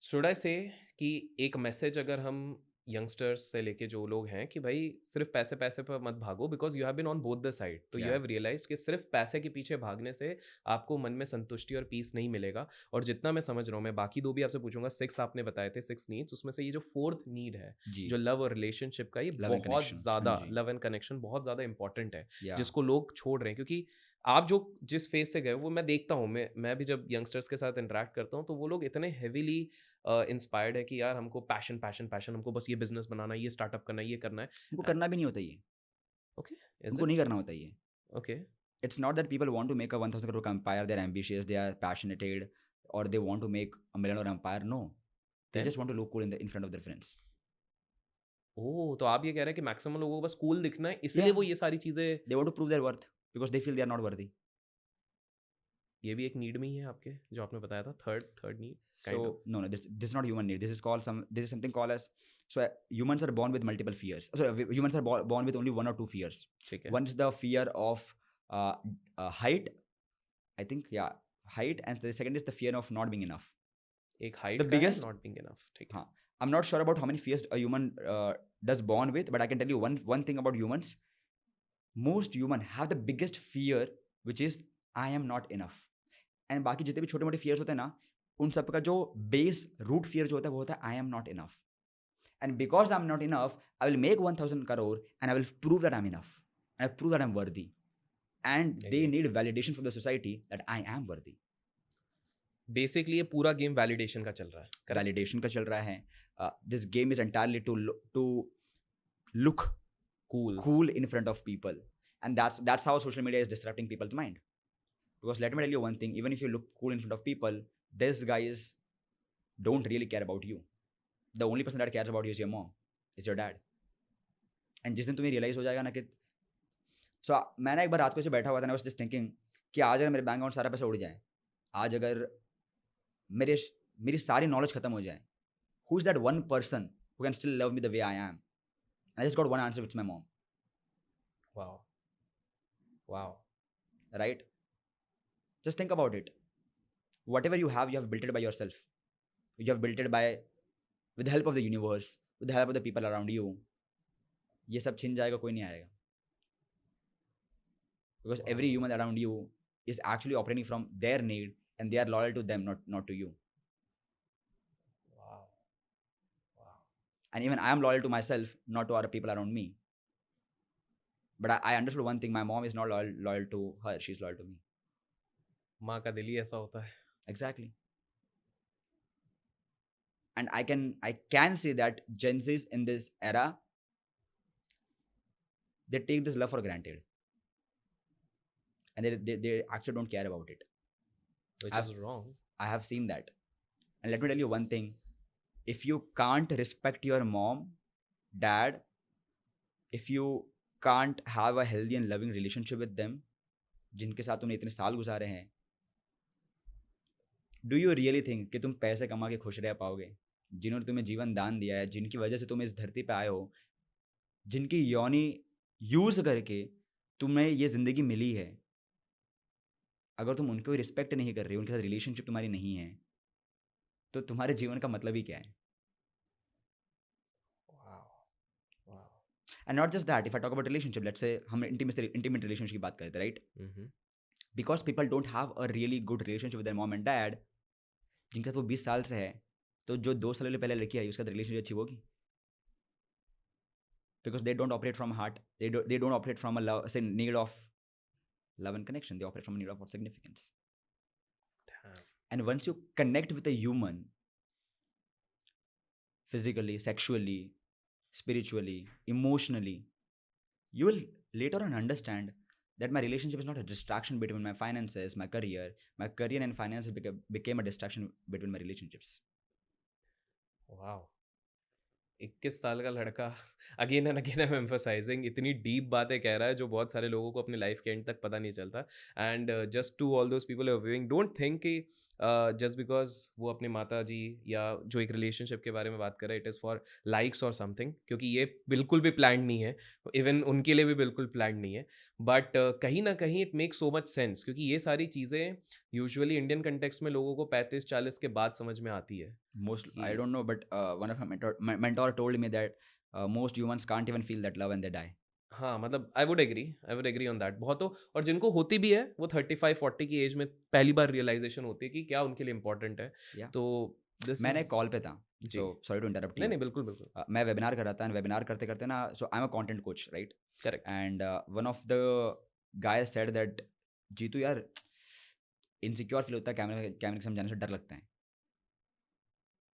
Speaker 2: शुड आई से कि एक मैसेज अगर हम यंगस्टर्स से लेके जो लोग हैं कि भाई सिर्फ पैसे पैसे पर मत भागो, because you have been on both the side, तो यू
Speaker 1: Yeah.
Speaker 2: हैव रियलाइज्ड कि सिर्फ पैसे के पीछे भागने से आपको मन में संतुष्टि और पीस नहीं मिलेगा. और जितना मैं समझ रहा हूँ, मैं बाकी 2 भी आपसे पूछूंगा. 6 आपने बताए थे, 6 नीड्स, उसमें से ये जो 4th नीड है
Speaker 1: जी.
Speaker 2: जो लव और रिलेशनशिप का, ये
Speaker 1: Love and
Speaker 2: बहुत
Speaker 1: connection.
Speaker 2: ज़्यादा,
Speaker 1: हाँ जी.
Speaker 2: लव एंड कनेक्शन बहुत ज़्यादा इंपॉर्टेंट है,
Speaker 1: Yeah.
Speaker 2: जिसको लोग छोड़ रहे हैं. क्योंकि आप जो जिस फेज से गए वो मैं देखता हूँ, मैं भी जब यंगस्टर्स के साथ इंटरेक्ट करता हूँ, तो वो लोग इतने हेवीली इंस्पायर्ड है कि यार हमको पैशन, हमको बस ये बिजनेस बनाना है, ये स्टार्टअप करना है, ये करना है.
Speaker 1: उनको करना भी नहीं होता ये.
Speaker 2: ओके.
Speaker 1: उनको नहीं करना होता ये.
Speaker 2: Okay.
Speaker 1: It's not that people want to make a 1,000 crore empire, they're ambitious, they are passionate, or they want to make a $1 million empire. No. They
Speaker 2: Then?
Speaker 1: just want to look cool in front of their friends.
Speaker 2: ओह, तो आप ये कह रहे हैं कि मैक्सिमम लोगों को बस कूल दिखना है, इसलिए
Speaker 1: Yeah.
Speaker 2: वो ये सारी चीजें.
Speaker 1: They want to prove their worth because they feel they are not worthy.
Speaker 2: ये भी एक नीड में ही है आपके, जो आपने बताया था, third need.
Speaker 1: So no, this is not human need. This is something called as, so humans are born with multiple fears. So humans are born with only 1 or 2 fears.
Speaker 2: ठीक है.
Speaker 1: One is the fear of height, I think, yeah, height, and the second is the fear of not being enough.
Speaker 2: एक हाइट
Speaker 1: the
Speaker 2: का है,
Speaker 1: biggest-
Speaker 2: नॉट बीइंग इनफ. ठीक है.
Speaker 1: हाँ. I'm not sure about how many fears a human does born with, but I can tell you one thing about humans. Most human have the biggest fear, which is I am not enough. And बाकी जितने भी छोटे मोटे fears होते हैं ना, उन सब का जो base root fear जो होता है वो होता है I am not enough. And because I'm not enough, I will make 1,000 crore and I will prove that I'm enough. and I prove that I'm worthy. And they
Speaker 2: Agree.
Speaker 1: need validation from the society that I am worthy.
Speaker 2: Basically ये पूरा गेम वैलिडेशन का चल रहा है, करेक्ट?
Speaker 1: Validation का चल रहा है. This game is entirely to look
Speaker 2: cool.
Speaker 1: cool in front of people, and that's how social media is disrupting people's mind. Because let me tell you one thing: even if you look cool in front of people, these guys don't really care about you. The only person that cares about you is your mom, is your dad. And जिस दिन तुम्हें रियलाइज हो जाएगा ना कि मैं ना एक बार रात को ऐसे बैठा हुआ था, I was just thinking कि आज अगर मेरे बैंक अकाउंट सारा पैसा उड़ जाए, आज अगर मेरी सारी नॉलेज खत्म हो जाए, who is that one person who can still love me the way I am? I just got one answer, it's my mom.
Speaker 2: Wow. Wow.
Speaker 1: Right? Just think about it. Whatever you have built it by yourself. You have built it with the help of the universe, with the help of the people around you. ये सब छिन जाएगा, कोई नहीं आएगा. Because every human around you is actually operating from their need, and they are loyal to them, not to you.
Speaker 2: Wow. Wow.
Speaker 1: And even I am loyal to myself, not to other people around me. But I understood one thing: my mom is not loyal to her; she's loyal to me.
Speaker 2: माँ का दिल ही ऐसा होता है.
Speaker 1: Exactly. And I can say that Gen Zs in this era, they take this love for granted, and they actually don't care about it.
Speaker 2: Which is wrong.
Speaker 1: I have seen that. And let me tell you one thing: if you can't respect your mom, dad, if you can't have a healthy and loving relationship with them, जिनके साथ तुमने इतने साल गुजारे हैं, डू यू रियली थिंक कि तुम पैसे कमा के खुश रह पाओगे? जिन्होंने तुम्हें जीवन दान दिया है, जिनकी वजह से तुम इस धरती पे आए हो, जिनकी योनि यूज करके तुम्हें ये जिंदगी मिली है, अगर तुम उनको रिस्पेक्ट नहीं कर रहे हो, उनके साथ रिलेशनशिप तुम्हारी नहीं है, तो तुम्हारे जीवन का मतलब ही क्या है?
Speaker 2: Wow. Wow.
Speaker 1: And not just that, if I talk about relationship, let's say हम intimate relationship की बात करते हैं, right?
Speaker 2: Mm-hmm.
Speaker 1: Because people don't have a really good relationship with their mom and dad, जिनका तो 20 साल से है, तो जो 2 साल पहले लड़की आई उसका रिलेशनशिप अच्छी होगी? Because they don't operate from heart, they don't operate from a love, say, need of love and connection, they operate from a need of significance.
Speaker 2: Damn.
Speaker 1: And once you connect with a human physically, sexually, spiritually, emotionally, you will later on understand that my relationship is not a distraction between my finances, my career and finances became a distraction between my relationships.
Speaker 2: Wow. 21 साल का लड़का again and again I am emphasising इतनी डीप बातें कह रहा है जो बहुत सारे लोगों को अपनी लाइफ के एंड तक पता नहीं चलता. And just to all those people are viewing, don't think कि जस्ट बिकॉज वो अपने माता जी या जो एक रिलेशनशिप के बारे में बात कर रहे हैं इट इज़ फॉर लाइक्स और समथिंग, क्योंकि ये बिल्कुल भी प्लान नहीं है, इवन उनके लिए भी बिल्कुल प्लान नहीं है. बट कहीं ना कहीं it make so much sense, क्योंकि ये सारी चीज़ें यूजुअली इंडियन कंटेक्स्ट में लोगों को 35-40 के बाद समझ में आती है.
Speaker 1: I don't know, but one of my mentor told me that most humans can't even feel that love when they die.
Speaker 2: हाँ, मतलब I would agree on that. बहुतों, और जिनको होती भी है वो 35-40 की एज में पहली बार रियलाइजेशन होती है कि क्या उनके लिए इंपॉर्टेंट है.
Speaker 1: Yeah.
Speaker 2: तो
Speaker 1: मैंने कॉल पे था,
Speaker 2: जी.
Speaker 1: so sorry to interrupt you.
Speaker 2: नहीं बिल्कुल बिल्कुल.
Speaker 1: मैं वेबिनार कर रहा था, वेबिनार करते करते ना, so I'm a content coach, right?
Speaker 2: Correct.
Speaker 1: And one of the guys said that Jitu यार इनसिक्योर फील होता है, कैमरे के सामने जाने से डर लगता है.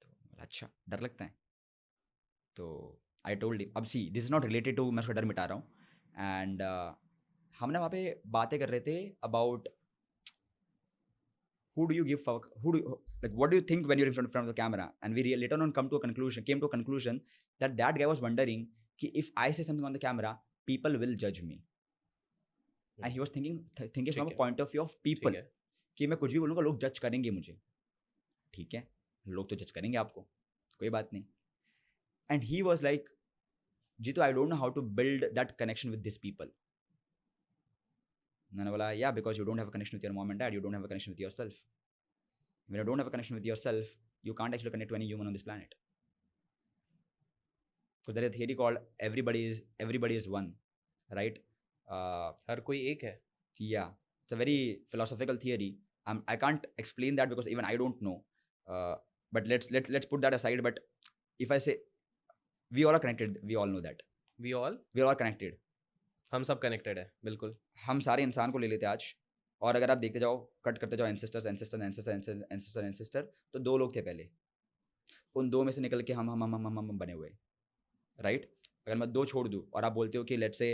Speaker 1: तो अच्छा, डर लगता है? तो आई टोल्ड हिम, अब see this is not related to मैं उसका डर मिटा रहा हूँ. एंड हमने वहाँ पे बातें कर रहे थे about who do you give fuck, like what do you think when you're in front of the camera, and we later on came to a conclusion that guy was wondering कि if I say something on the camera people will judge me, and he was thinking from a point of view of people कि मैं कुछ भी बोलूँगा लोग जज करेंगे मुझे. ठीक है, लोग तो जज करेंगे आपको, कोई बात नहीं. And he was like, Jitu, I don't know how to build that connection with these people. मैंने बोला, yeah, because you don't have a connection with your mom and dad, you don't have a connection with yourself. When you don't have a connection with yourself, you can't actually connect to any human on this planet. Because there is a theory called everybody is one, right?
Speaker 2: हर कोई एक है.
Speaker 1: Yeah, it's a very philosophical theory. I can't explain that because even I don't know. But let's put that aside. But if I say we all are connected, we all know that.
Speaker 2: We all
Speaker 1: are connected.
Speaker 2: हम सब कनेक्टेड है, बिल्कुल।
Speaker 1: हम सारे इंसान को ले लेते आज, और अगर आप देखते जाओ, कट करते जाओ, ancestors ancestor ancestor ancestor ancestor, तो 2 लोग थे पहले। उन 2 में से निकल के हम बने हुए, राइट? अगर मैं 2 छोड़ दूँ और आप बोलते हो कि लेट्स से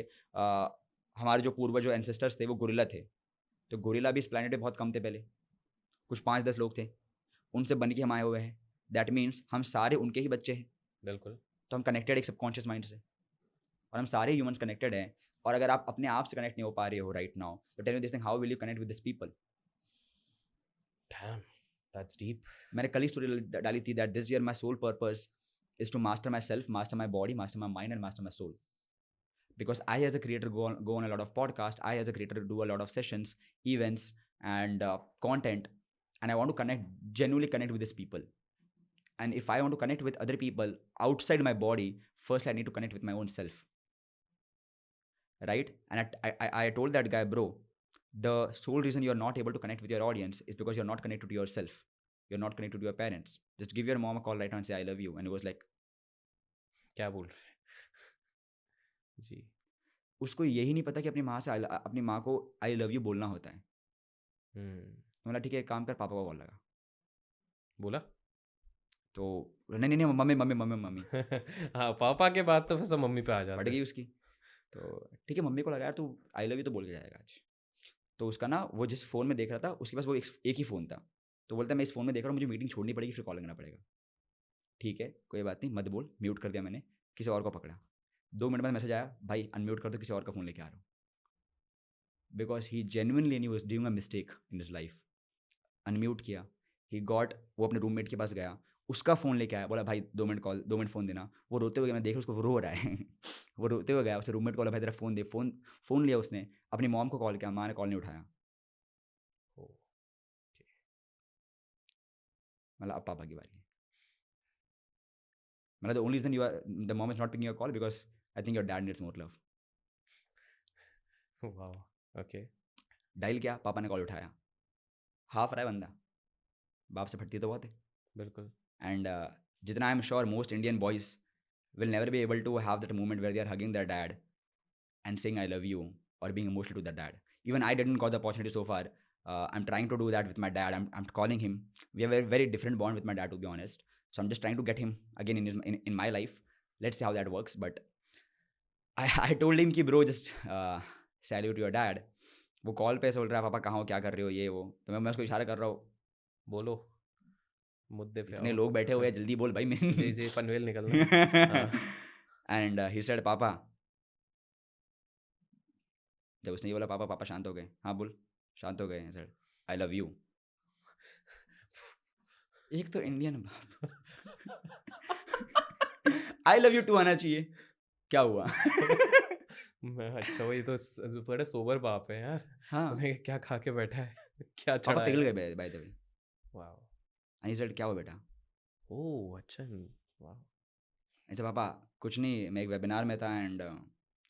Speaker 1: हमारे जो पूर्वज जो एंसेस्टर्स थे वो गोरिल्ला थे, तो गोरिल्ला भी इस प्लैनेट पे बहुत कम थे पहले, कुछ 5-10 लोग थे, उनसे बन के हम आए हुए हैं। दैट मीन्स हम सारे उनके ही बच्चे हैं,
Speaker 2: बिल्कुल।
Speaker 1: तो हम कनेक्टेड एक सबकॉन्शियस माइंड से, और हम सारे ह्यूमंस कनेक्टेड हैं। और अगर आप अपने आप से कनेक्ट नहीं हो पा रहे हो राइट नाउ, तो tell me this thing, how will you connect with this people?
Speaker 2: Damn, that's deep.
Speaker 1: मैंने कल ही स्टोरी डाली थी that this year my sole purpose is to master myself, master my body, master my mind and master my soul. Because I as a creator go on a lot of podcasts, I as a creator do a lot of sessions, events, and content, and I want to genuinely connect with these people. And if I want to connect with other people outside my body, first I need to connect with my own self, right? And I told that guy, bro, the sole reason you're not able to connect with your audience is because you're not connected to yourself. You're not connected to your parents. Just give your mom a call right now and say I love you. And he was like,
Speaker 2: क्या बोल रहे हैं? जी।
Speaker 1: उसको यही नहीं पता कि अपनी माँ को आई लव यू बोलना होता है. बोला ठीक है, एक काम कर, पापा को कॉल लगा.
Speaker 2: बोला?
Speaker 1: तो नहीं नहीं मम्मी मम्मी मम्मी मम्मी
Speaker 2: हाँ, पापा के बाद तो फिर सब मम्मी पे आ
Speaker 1: पड़
Speaker 2: जाते
Speaker 1: गई
Speaker 2: हैं।
Speaker 1: उसकी. तो ठीक है, मम्मी को लगा यार तू आई लव यू तो बोल के जाएगा आज. तो उसका ना, वो जिस फ़ोन में देख रहा था उसके पास वो एक ही फ़ोन था. तो बोलता है मैं इस फ़ोन में देख रहा हूँ, मुझे मीटिंग छोड़नी पड़ेगी, फिर कॉल करना पड़ेगा. ठीक है, कोई बात नहीं, मत बोल. म्यूट कर दिया मैंने, किसी और को पकड़ा. 2 मिनट बाद मैसेज आया, भाई अनम्यूट कर दो, किसी और का फ़ोन लेके आ रहा हूँ. Because he genuinely new was doing a mistake in his life. Unmute किया, ही गॉट, वो अपने रूममेट के पास गया, उसका फ़ोन लेके आया, बोला भाई 2 मिनट फ़ोन देना. वो रोते हुए गया, मैं देख उसको, वो रो रहा है. वो रोते हुए गया, उससे रूममेट को बोला भाई तेरा फ़ोन दे. फ़ोन लिया उसने, अपनी मॉम को कॉल किया, माँ ने कॉल नहीं उठाया. मतलब अब पापा की बारी है. मतलब the only reason the mom is not picking your call because I think your dad needs more love.
Speaker 2: Wow, okay.
Speaker 1: Dial किया, पापा ने कॉल उठाया. हाफ रहा है बंदा, बाप से फटती तो बहुत है.
Speaker 2: बिल्कुल।
Speaker 1: एंड जितना I am sure most Indian boys will never be able to have that moment where they are hugging their dad and saying I love you, or being emotional to their dad. Even I didn't got the opportunity so far. I'm trying to do that with my dad. I'm calling him. We have a very different bond with my dad, to be honest. So I'm just trying to get him again in my life. Let's see how that works. But I told him कि bro just salute your dad. वो कॉल पे बोल रहा है पापा कहाँ हो, क्या कर रहे हो, ये वो. तो मैं उसको इशारा कर रहा हूँ,
Speaker 2: बोलो, मुद्दे पे
Speaker 1: इतने
Speaker 2: आओ।
Speaker 1: लोग बैठे हुए हैं, जल्दी बोल भाई. मैं
Speaker 2: जी, जी, पनवेल निकलना। हाँ।
Speaker 1: एंड ही सेड पापा. जब उसने ये बोला पापा, पापा शांत हो गए. हाँ बोल. शांत हो गए. Sir I love you. एक तो इंडियन बाप. आई लव यू टू आना चाहिए. क्या हुआ?
Speaker 2: अच्छा, वही तो बड़े सोबर बाप है यार।
Speaker 1: हाँ,
Speaker 2: उन्हें क्या खा के बैठा है? क्या
Speaker 1: पापा
Speaker 2: चढ़ा
Speaker 1: पिघल
Speaker 2: है?
Speaker 1: गए bye the way.
Speaker 2: Wow.
Speaker 1: I said क्या हुआ बेटा?
Speaker 2: ओह, अच्छा। वाओ।
Speaker 1: ऐसे पापा कुछ नहीं, मैं एक वेबिनार में था एंड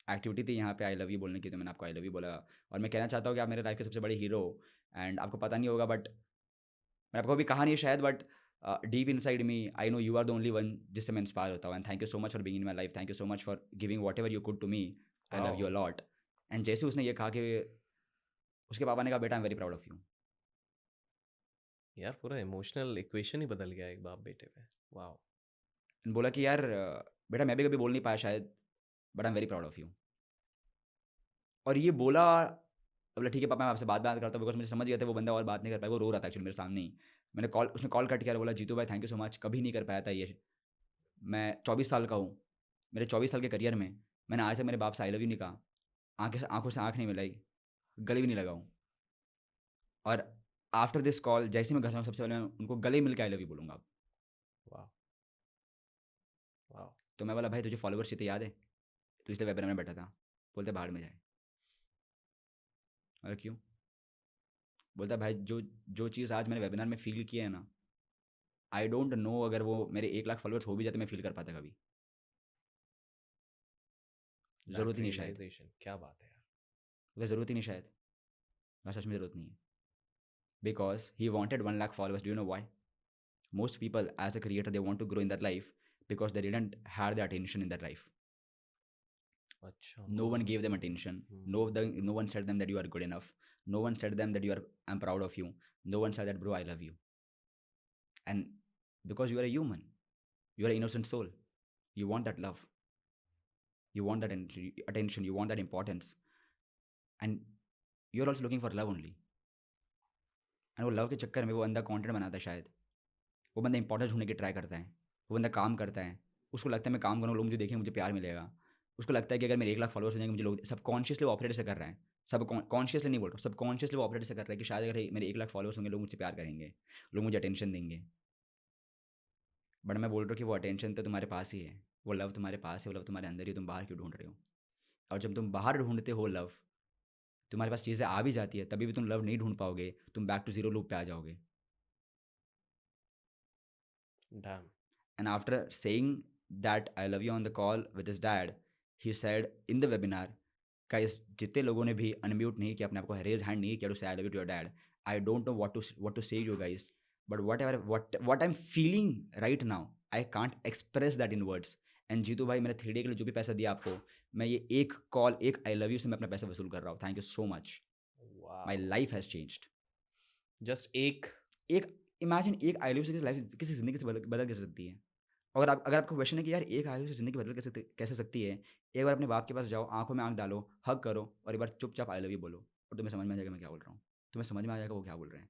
Speaker 1: एक्टिविटी थी यहाँ पे आई लव यू बोलने की, तो मैंने आपको आई लव यू बोला. और मैं कहना चाहता हूँ कि आप मेरे लाइफ के सबसे बड़े हीरो. एंड आपको पता नहीं होगा बट मैंने आपको अभी कहा नहीं शायद, but deep inside me I know you are the only one जिससे मैं इंस्पायर होता हूँ. And thank you so much for being in my life. Thank you so much for giving whatever you could to me. I love you
Speaker 2: wow.
Speaker 1: A lot. And जैसे उसने ये कहा कि उसके पापा ने कहा बेटा आई am very proud of you.
Speaker 2: यार पूरा इमोशनल इक्वेशन ही बदल गया एक बाप बेटे पे। वाओ।
Speaker 1: बोला कि यार बेटा मैं भी कभी बोल नहीं पाया शायद, but I am very proud of you. और ये बोला, बोला ठीक है पापा मैं आपसे बात करता हूँ, बिकॉज मुझे समझ गया था वो बंदा और बात नहीं कर पाया. वो रो रहा था एक्चुअली मेरे सामने ही. उसने कॉल कट किया और बोला जीतू भाई थैंक यू सो मच, कभी नहीं कर पाया था ये. मैं 24 साल का हूँ. मेरे 24 साल के करियर में मैंने आज तक मेरे बाप से आई लव यू नहीं कहा. आंखों से आंख नहीं मिलाई, गले भी नहीं लगाऊँ. और आफ्टर दिस कॉल जैसे मैं घर जाऊँ सबसे पहले मैं उनको गले मिल के आई लव यू बोलूँगा.
Speaker 2: वाओ। वाओ।
Speaker 1: तो मैं बोला भाई तुझे फॉलोअर्स इतने याद है, तू इसलिए वेबिनार में बैठा था. बोलते बाहर में जाए. और क्यों? बोलता भाई जो जो चीज़ आज मैंने वेबिनार में फील किया है ना, आई डोंट नो अगर वो मेरे 1 लाख फॉलोअर्स हो भी जाते मैं फील कर पाता कभी. ज़रूरत ही नहीं शायद.
Speaker 2: रियलाइजेशन, क्या बात है यार।
Speaker 1: उसे ज़रूरत ही नहीं शायद. मैं सच में ज़रूरत नहीं है. Because he wanted 1 lakh followers. Do you know why? Most people as a creator they want to grow in their life because they didn't have the attention in their life.
Speaker 2: अच्छा
Speaker 1: No one gave them attention. No one said them that you are good enough. No one said them that I'm proud of you. No one said that, bro, I love you. And because you are a human, you are an innocent soul. You want that love. You want that attention. You want that importance. And you're also looking for love only. And वो लव के चक्कर में वो बंदा कंटेंट बनाता है शायद. वो बंदा इंपॉर्टेंस ढूंढने की ट्राई करता है. वो बंदा काम करता है. उसको लगता है मैं काम करूँ, लोग मुझे देखेंगे, मुझे प्यार मिलेगा. उसको लगता है कि अगर मेरे 1 लाख फॉलोअर्स हो जाएंगे, मुझे लोग सबकॉन्शियसली ऑपरेट से कर रहा है. सब कॉन्शियसली नहीं बोल रहा, सबकॉन्शियसली वो ऑपरेट से कर रहा है कि शायद अगर मेरे 1 लाख फॉलोअर्स होंगे, लोग मुझसे प्यार करेंगे, लोग मुझे अटेंशन देंगे. बट मैं बोल रहा हूँ कि वो अटेंशन तो तुम्हारे पास ही है, वो लव तुम्हारे पास है, वो लव तुम्हारे अंदर ही, तुम बाहर क्यों ढूंढ रहे हो? और जब तुम बाहर ढूंढते हो लव, तुम्हारे पास चीज़ें आ भी जाती है, तभी भी तुम लव नहीं ढूंढ पाओगे, तुम बैक टू जीरो लूप पे आ जाओगे.
Speaker 2: Damn.
Speaker 1: And after saying that I love you on the call with his dad, he said in the webinar, guys, जितने लोगों ने भी अनम्यूट नहीं किया, अपने आप को रेज हैंड नहीं किया to say I love you to your dad, I don't know what to say to you guys, but what I'm feeling right now, I can't express that in words. And Jitu भाई, मैंने 3D के लिए जो भी पैसा दिया आपको, मैं ये एक कॉल, एक I love you से मैं अपना पैसा वसूल कर रहा हूँ. Thank you so much.
Speaker 2: Wow.
Speaker 1: My life has changed.
Speaker 2: Just एक
Speaker 1: इमेजिन एक I love you से किसी ज़िंदगी से बदल कैसे सकती है. अगर आपको क्वेश्चन है कि यार एक I love you से ज़िंदगी बदल कैसे सकती है, एक बार अपने बाप के पास जाओ, आंखों में आंख डालो, हग करो और एक बार चुपचाप I love you बोलो, और तुम्हें समझ में आ जाएगा मैं क्या बोल रहा हूँ. तुम्हें समझ में आ जाएगा वो क्या बोल रहे हैं.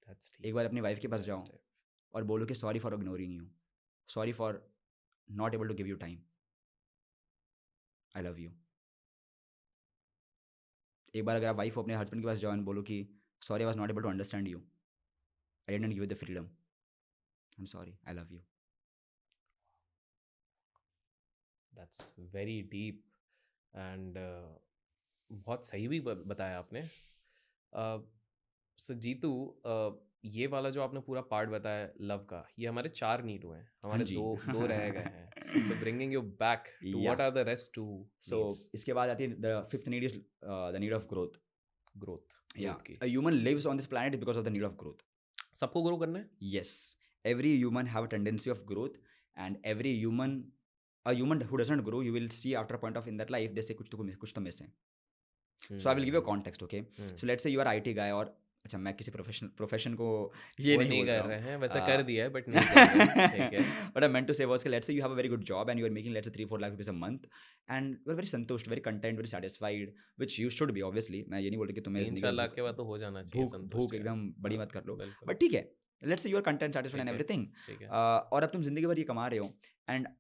Speaker 2: That's
Speaker 1: एक बार अपनी वाइफ के पास
Speaker 2: That's
Speaker 1: जाओ
Speaker 2: deep.
Speaker 1: और बोलो कि sorry for ignoring you, sorry for not able to give you time, I love you. एक बार अगर आप वाइफ अपने हस्बैंड के पास जाओ और बोलो कि sorry I was not able to understand you, I didn't give you the freedom, I am sorry, I love you.
Speaker 2: That's very deep and बहुत सही भी बताया आपने. सो जीतू, ये वाला जो आपने पूरा पार्ट बताया लव का, ये हमारे 4 नीड हुए हैं, हमारे
Speaker 1: जी.
Speaker 2: दो रह गए हैं. So bringing you back to
Speaker 1: Yeah.
Speaker 2: What are the rest 2
Speaker 1: So इसके बाद आती है the fifth need is the need of growth.
Speaker 2: Growth
Speaker 1: Yeah. A human lives on this planet because of the need of growth.
Speaker 2: सबको ग्रो करना है.
Speaker 1: Yes. Every human have a tendency of growth, and a human who doesn't grow, you will see after a point of in that life, they say कुछ तो miss है. So I will give you a context, okay? So let's say you are IT guy, और अच्छा मैं किसी प्रोफेशन को ये
Speaker 2: वो
Speaker 1: नहीं
Speaker 2: नहीं
Speaker 1: बोल
Speaker 2: कर
Speaker 1: रहा
Speaker 2: रहे
Speaker 1: हूँ.
Speaker 2: हैं, वैसा कर दिया है बट नहीं कर रहे हैं. ठीक है.
Speaker 1: What I meant to say was कि let's say you have a very good job and you are making let's say 3-4 lakh rupees a month and you are very संतुष्ट, very content, very satisfied, which you should be obviously. मैं ये नहीं बोल रहा कि तुम्हें
Speaker 2: 3-4 लाख के बाद तो हो जाना चाहिए संतुष्ट.
Speaker 1: भूख
Speaker 2: यार.
Speaker 1: एकदम बड़ी
Speaker 2: हाँ,
Speaker 1: मत कर लो,
Speaker 2: बिल्कुल.
Speaker 1: बट ठीक है, let's say you are content, satisfied and
Speaker 2: ठीक है.
Speaker 1: everything.
Speaker 2: ठीक है.
Speaker 1: और अब तुम जिंदगी भर ये कमा रहे हो and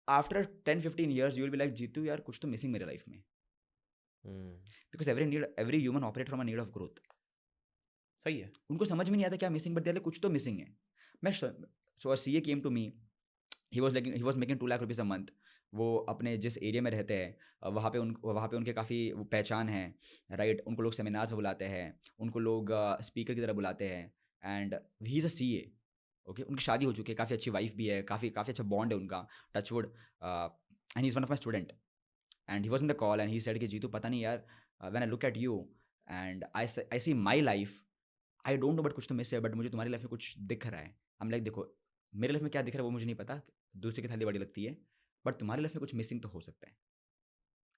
Speaker 1: after 10-15 years you will be like Jitu यार कुछ तो मिसिंग मेरे लाइफ में, because every human operate from a need of growth.
Speaker 2: सही है.
Speaker 1: उनको समझ में नहीं आता क्या मिसिंग, बट देयर कुछ तो मिसिंग है. मैं so CA came to me, he was making 2 lakh rupees a month. वो अपने जिस एरिया में रहते हैं वहाँ पे उनके काफ़ी पहचान है, राइट. उनको लोग सेमिनार्स में बुलाते हैं, उनको लोग स्पीकर की तरह बुलाते हैं, and he is a CA. Okay, उनकी शादी हो चुकी है, काफ़ी अच्छी वाइफ भी है, काफ़ी अच्छा बॉन्ड है उनका, touch wood. And he is one of my student and he was in the call and he said कि जीतू पता नहीं यार, when I look at you and I see my life, I don't know but कुछ तो मिस है, बट मुझे तुम्हारी लाइफ में कुछ दिख रहा है. हम लाइक देखो मेरे लाइफ में क्या दिख रहा है वो मुझे नहीं पता, दूसरे की थाली बड़ी लगती है, बट तुम्हारी लाइफ में कुछ मिसिंग तो हो सकता है,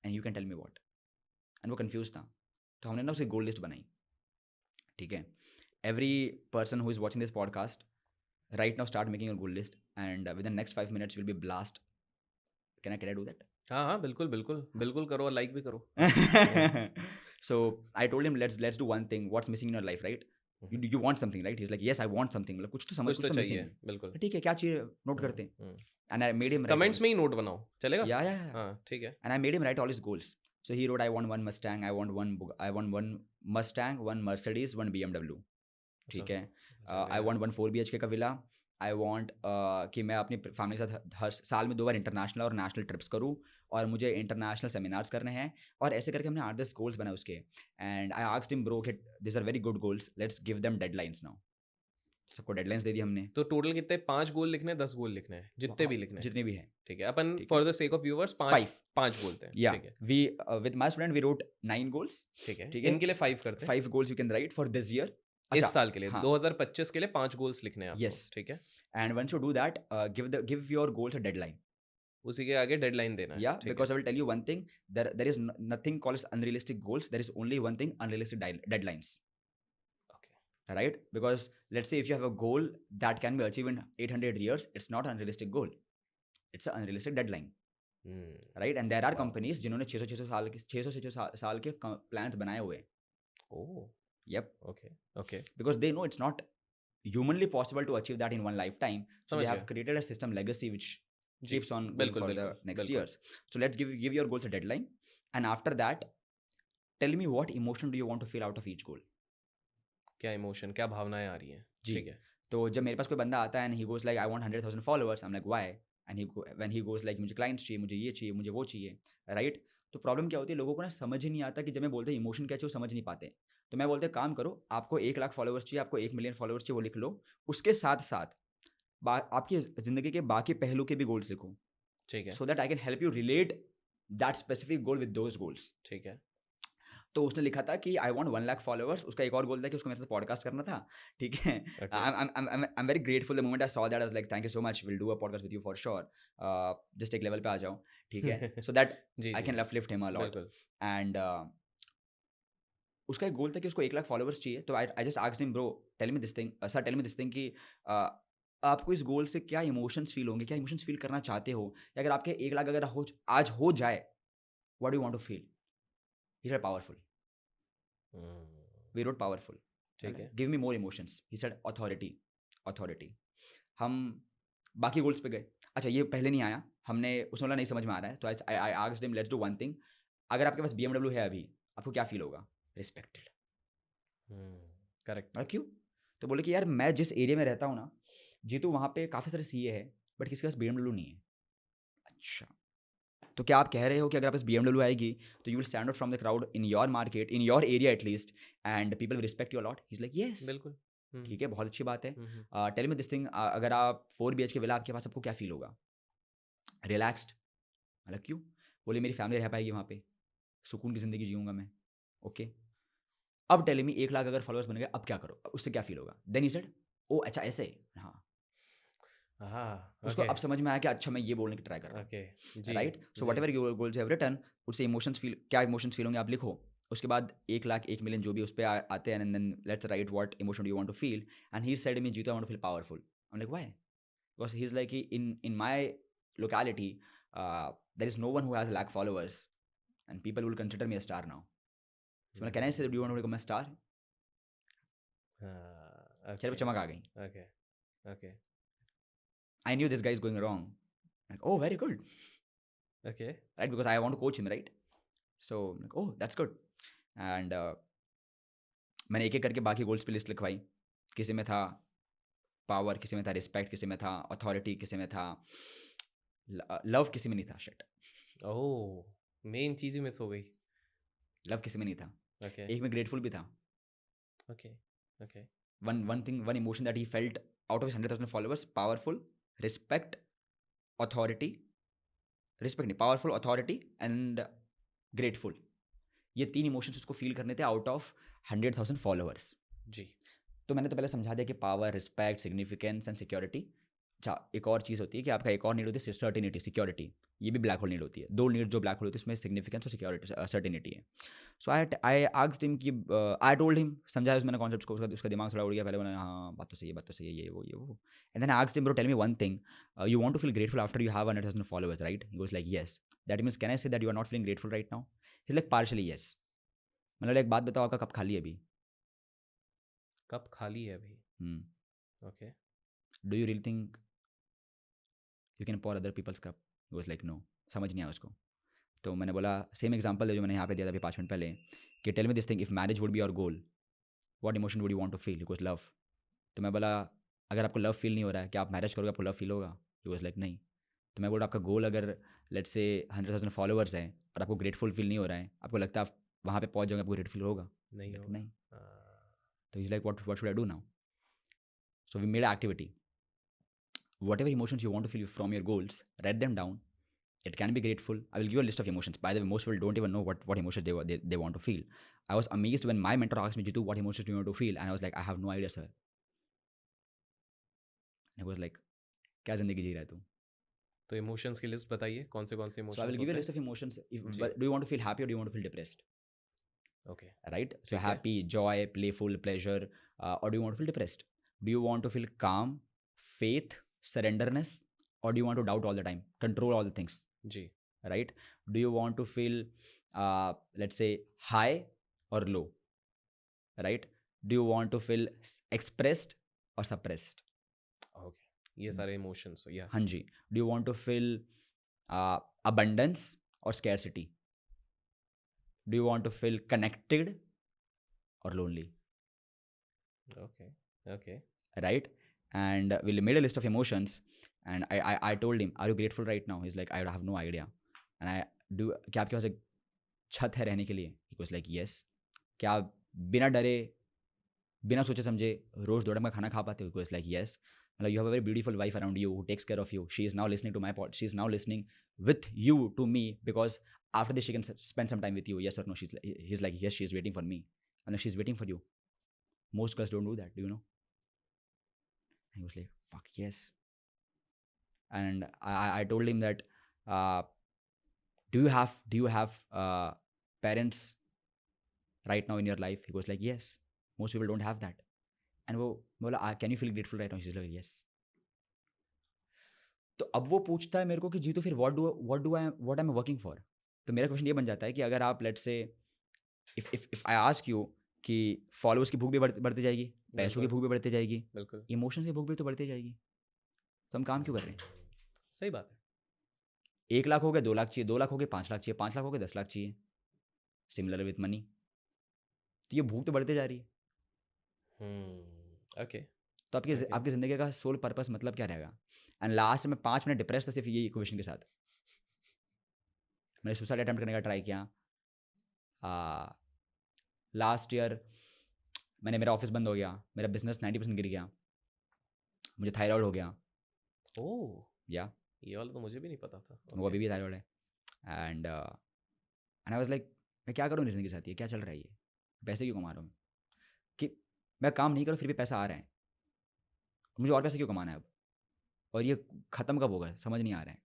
Speaker 1: and you can tell me what. And वो कंफ्यूज था, तो हमने ना उसकी गोल लिस्ट बनाई. ठीक है, every person who is watching this podcast right now start making your goal list and with in next 5 minutes will be blast. Can I do that?
Speaker 2: हाँ बिल्कुल करो और लाइक भी करो.
Speaker 1: So I told him let's do one thing. What's missing in your life, right? You want something, right? He's like yes, I want something. मतलब कुछ तो समझ
Speaker 2: कुछ तो
Speaker 1: missing
Speaker 2: चाहिए.
Speaker 1: है.
Speaker 2: बिल्कुल.
Speaker 1: ठीक है, क्या चाहिए नोट करते हैं. And I made him write
Speaker 2: comments
Speaker 1: all
Speaker 2: में ही नोट बनाओ, चलेगा?
Speaker 1: yeah.
Speaker 2: हाँ ठीक है.
Speaker 1: And I made him write all his goals. So he wrote I want one Mustang, I want one Mustang, one Mercedes, one BMW. ठीक है. I want one 4 BHK का विला. आई वॉन्ट कि मैं अपनी फैमिली के साथ हर साल में 2 बार इंटरनेशनल और नेशनल ट्रिप्स करूँ, और मुझे इंटरनेशनल सेमिनार्स करने हैं, और ऐसे करके हमने 8-10 गोल्स बनाए उसके. And I asked him bro this are very good goals, let's give them deadlines now. सबको डेडलाइंस दे दी हमने.
Speaker 2: तो टोटल कितने 5 गोल लिखने हैं, 10 गोल लिखने हैं, जितने भी लिखने हैं,
Speaker 1: जितने भी हैं.
Speaker 2: ठीक है. अपन for the sake of viewers 5 बोलते हैं.
Speaker 1: या
Speaker 2: ठीक है.
Speaker 1: We with my student we wrote 9 goals.
Speaker 2: ठीक है.
Speaker 1: ठीक है.
Speaker 2: इनके लिए 5 करते हैं.
Speaker 1: 5 goals you can write for this year.
Speaker 2: इस साल के लिए
Speaker 1: हाँ.
Speaker 2: 2025 के लिए 5 गोल्स लिखने हैं आपको.
Speaker 1: Yes.
Speaker 2: ठीक है.
Speaker 1: And once you do that, give your goals a deadline.
Speaker 2: उसी के आगे डेडलाइन देना है,
Speaker 1: Yeah,
Speaker 2: ठीक है।
Speaker 1: because I will tell you one thing. There is nothing called as unrealistic goals. There is only one thing: unrealistic deadlines.
Speaker 2: Okay.
Speaker 1: Right? Because let's say if you have a goal that can be achieved in 800 years, it's not an unrealistic goal. It's an unrealistic deadline.
Speaker 2: Hmm.
Speaker 1: Right? And there are
Speaker 2: Wow.
Speaker 1: companies जिन्होंने 600 साल के plans बनाए हुए हैं.
Speaker 2: Oh,
Speaker 1: Yep.
Speaker 2: okay, okay.
Speaker 1: Because they know it's not humanly possible to achieve that in one lifetime. So
Speaker 2: समझ
Speaker 1: they have
Speaker 2: गया।
Speaker 1: created a system legacy which
Speaker 2: जी,
Speaker 1: keeps on going
Speaker 2: बिल्कुल,
Speaker 1: for the
Speaker 2: बिल्कुल,
Speaker 1: next
Speaker 2: बिल्कुल।
Speaker 1: years. So let's give your goals a deadline, and after that, tell me what emotion do you want to feel out of each goal.
Speaker 2: क्या इमोशन, क्या भावनाएं आ रही हैं,
Speaker 1: जी।
Speaker 2: ठीक है।
Speaker 1: तो जब मेरे पास कोई बंदा आता है and he goes like I want 100,000 followers, I'm like why? And when he goes like मुझे clients चाहिए, मुझे ये चाहिए, मुझे वो चाहिए, right? तो प्रॉब्लम क्या होती है, लोगों को ना समझ ही नहीं आता कि जब मैं बोलते हैं इमोशन क्या चाहिए वो समझ नहीं पाते। तो मैं बोलते काम करो, आपको 1 लाख फॉलोवर्स चाहिए, आपको 1 मिलियन फॉलोवर्स चाहिए, वो लिख लो। उसके साथ साथ आपकी ज़िंदगी के बाकी पहलू के भी गोल्स लिखो,
Speaker 2: ठीक है,
Speaker 1: so that I can help you relate that specific goal with those goals.
Speaker 2: ठीक है।
Speaker 1: तो उसने लिखा था कि आई वांट 1 लाख फॉलोवर्स। उसका एक और गोल था कि उसको मेरे साथ पॉडकास्ट करना था, ठीक है।
Speaker 2: Okay.
Speaker 1: I am very grateful the moment I saw that, I was like thank you so much, will do a podcast with you for sure, just एक लेवल पे आ जाओ, ठीक है, सो दैट
Speaker 2: जी,
Speaker 1: आई
Speaker 2: जी,
Speaker 1: can uplift him a lot.
Speaker 2: बिल्कुल।
Speaker 1: एंड उसका एक गोल था कि उसको 1 लाख फॉलोवर्स चाहिए। तो I just asked him, bro tell me this thing, sir tell me this thing कि आपको इस गोल से क्या इमोशंस फील होंगे, क्या इमोशंस फील करना चाहते हो, या अगर आपके 1 लाख अगर आज हो जाए, what do you want to feel? He said powerful.
Speaker 2: Hmm,
Speaker 1: we wrote powerful.
Speaker 2: ठीक है।
Speaker 1: Give me more emotions. He said authority, authority. हम बाकी गोल्स पे गए। अच्छा ये पहले नहीं आया, हमने उसने बोला नहीं समझ में आ रहा है, तो आई asked him let's do one thing, अगर आपके पास BMW है अभी, आपको क्या फील होगा? रिस्पेक्टेड।
Speaker 2: करेक्ट।
Speaker 1: मतलब क्यों? तो बोले कि यार मैं जिस एरिया में रहता हूँ ना, जीतू वहाँ पे काफ़ी सारे सीए है, बट किसी के पास BMW नहीं है। अच्छा, तो क्या आप कह रहे हो कि अगर आप पास BMW आएगी तो you will stand out from the crowd in your market, in your area at least, and people will respect you a lot? He is like yes.
Speaker 2: बिल्कुल।
Speaker 1: ठीक है, बहुत अच्छी बात है।
Speaker 2: हम्म।
Speaker 1: टेल मी दिस थिंग, अगर आप 4 BHK विला आपके पास, आपको क्या फील होगा? रिलैक्स्ड। मतलब क्यों? बोले मेरी फैमिली रह पाएगी वहाँ पे, सुकून की ज़िंदगी जीऊँगा मैं। ओके, अब टेल मी 1 लाख अगर फॉलोअर्स बन गए, अब क्या करो? उससे क्या फील होगा? देन ही सेड ओह अच्छा ऐसे, हाँ।
Speaker 2: हाँ,
Speaker 1: उसको
Speaker 2: ओके,
Speaker 1: अब समझ में आया कि अच्छा मैं ये बोलने की ट्राई कर रहा हूँ,
Speaker 2: ओके, जी,
Speaker 1: राइट? सो
Speaker 2: जी,
Speaker 1: whatever your goals have written, उससे इमोशंस फील, क्या इमोशंस फील होंगे आप लिखो। उसके बाद 1 लाख 1 मिलियन जो भी उस पे आते हैं, and then let's write what emotion do you want to feel. And he said me Jeetu I want to feel powerful. I am like why? Because he is like in my locality there is no one who has lakh followers and people will consider me a star now. So can I say do you want to become a star?
Speaker 2: हाँ,
Speaker 1: चेहरे पे
Speaker 2: ओके,
Speaker 1: चमक आ गई।
Speaker 2: Okay, okay,
Speaker 1: I knew this guy is going wrong. Like oh very good,
Speaker 2: okay,
Speaker 1: right? Because I want to coach him, right? So like oh that's good. And मैंने एक-एक करके बाकी गोल्स पे लिस्ट लिखवाई। किसी में था पावर, किसी में था रिस्पेक्ट, किसी में था अथॉरिटी, किसी में था लव, किसी में नहीं था, शिट।
Speaker 2: ओह, मेन चीज़ ही मिस हो गई।
Speaker 1: लव किसी में नहीं था।
Speaker 2: ओके,
Speaker 1: एक में ग्रेटफुल भी था।
Speaker 2: Okay, okay,
Speaker 1: one emotion that he felt out of his 100,000 followers, powerful, respect, authority, respect नहीं, पावरफुल, अथॉरिटी एंड ग्रेटफुल। ये 3 इमोशंस उसको फील करने थे आउट ऑफ 100,000 फॉलोअर्स।
Speaker 2: जी,
Speaker 1: तो मैंने तो पहले समझा दिया कि power, respect, significance and security. अच्छा, एक और चीज़ होती है कि आपका एक और नीड होती है सर्टेनिटी, सिक्योरिटी। ये भी ब्लैक होल नीड होती है। 2 नीड जो ब्लैक होल होती है, उसमें सिग्निफिकेंस और सिक्योरिटी, सर्टेनिटी है। सो आई आस्क्ड हिम कि आई टोल्ड हिम, समझाया मैंने कॉन्सेप्ट्स को, उसका दिमाग थोड़ा उड़ गया। पहले मैंने हाँ बात तो सही है, बात तो सही है, ये वो। And then I asked him, bro tell me one thing, you want to feel grateful after you have 100,000 followers, right? He was like yes. That means can I say that you are not feeling grateful right now? He is like partially yes. मतलब एक बात बताओ, आपका कप खाली है अभी?
Speaker 2: कप खाली है अभी। Okay,
Speaker 1: do you really think you can pour other people's cup? He was like no. समझ नहीं आया उसको। तो मैंने बोला सेम एग्जांपल दे जो मैंने यहाँ पे दिया था अभी 5 मिनट पहले, कि tell me this thing, if marriage would be your goal, what emotion would you want to feel? Because love. तो मैं बोला अगर आपको लव फील नहीं हो रहा है, क्या आप मैरिज करोगे, आपको लव फील होगा? ही वाज लाइक नहीं। तो मैं बोल रहा आपका गोल अगर लेट्स से 100,000 फॉलोअर्स हैं और आपको ग्रेटफुल फील नहीं हो रहा है, आपको लगता है आप वहाँ पे पहुँच जाओगे, आपको ग्रेटफुल होगा?
Speaker 2: नहीं
Speaker 1: Like,
Speaker 2: होगा।
Speaker 1: नहीं। तो is like what should I do now? So we made activity, whatever emotions you want to feel from your goals, write them down. It can be grateful. I will give you a list of emotions. By the way, most people don't even know what emotions they want to feel. I was amazed when my mentor asked me, Jitu, what emotions do you want to feel? And I was like, I have no idea, sir. And he was like, क्या जिंदगी जी रहा है तू?
Speaker 2: तो इमोशंस की लिस्ट बताइए, कौन से
Speaker 1: So I will
Speaker 2: emotions
Speaker 1: give you a
Speaker 2: होते
Speaker 1: list of emotions.
Speaker 2: जी।
Speaker 1: But do you want to feel happy or do you want to feel depressed?
Speaker 2: हैं? Okay,
Speaker 1: Right? So
Speaker 2: ठीक है।
Speaker 1: happy, joy, playful, pleasure, or do you want to feel depressed? Do you want to feel calm, faith, surrenderness, or do you want to doubt all the time, control all the things?
Speaker 2: जी।
Speaker 1: Right? Do you want to feel, let's say, high or low? Right? Do you want to feel expressed or suppressed?
Speaker 2: Okay, ये सारे इमोशंस या
Speaker 1: हाँ जी. Do you want to feel abundance or scarcity? Do you want to feel connected or lonely?
Speaker 2: Okay, okay,
Speaker 1: Right? And we made a list of emotions, and I told him, "Are you grateful right now?" He's like, "I have no idea." And I do, क्या आपके पास एक छत है रहने के लिए? He was like, "Yes." क्या आप बिना डरे, बिना सोचे समझे रोज दो टाइम का खाना खा पाते हो? He was like, "Yes." मतलब you have a very beautiful wife around you who takes care of you. She is now listening to my pod. She is now listening with you to me because after this she can spend some time with you. Yes or no? He's like, "Yes, she is waiting for me." And she's waiting for you. Most girls don't do that. Do you know? He was like, "Fuck yes." And I told him that, uh, do you have parents right now in your life? He was like, yes. Most people don't have that. And वो बोला, can you feel grateful right now? She's like, yes. तो अब वो पूछता है मेरे को कि जी तो फिर what am I working for? तो मेरा क्वेश्चन ये बन जाता है कि अगर आप let's say if I ask you कि फॉलोअर्स की भूख भी बढ़ती जाएगी, पैसों की
Speaker 2: बिल्कुल,
Speaker 1: भूख भी बढ़ती जाएगी,
Speaker 2: बिल्कुल।
Speaker 1: इमोशंस की भूख भी तो बढ़ती जाएगी, तो हम काम क्यों कर रहे हैं?
Speaker 2: सही बात है।
Speaker 1: 1 लाख हो गए, 2 लाख चाहिए, 2 लाख हो गए, 5 लाख चाहिए, 5 लाख हो गए, 10 लाख चाहिए। Similar with money. तो ये भूख तो बढ़ती जा रही है।
Speaker 2: ओके,
Speaker 1: तो आपकी
Speaker 2: ओके।
Speaker 1: आपकी ज़िंदगी का सोल पर्पस मतलब क्या रहेगा? एंड लास्ट में 5 मिनट डिप्रेस था सिर्फ ये इक्वेशन के साथ। मैंने सुसाइड अटेम्प्ट करने का ट्राई किया। लास्ट ईयर मेरा ऑफिस बंद हो गया, मेरा बिजनेस 90% गिर गया, मुझे थायराइड हो गया।
Speaker 2: ओह!
Speaker 1: या
Speaker 2: ये वाला तो मुझे भी नहीं पता था।
Speaker 1: वो
Speaker 2: ओके।
Speaker 1: अभी भी थायराइड है। एंड आई वाज लाइक, मैं क्या करूँ ज़िंदगी के साथ? ये क्या चल रहा है ये? पैसे क्यों कमा रहा हूँ मैं? कि मैं काम नहीं करूँ फिर भी पैसा आ रहा है। मुझे और पैसे क्यों कमाना है अब? और ये ख़त्म कब होगा? समझ नहीं आ रहा है।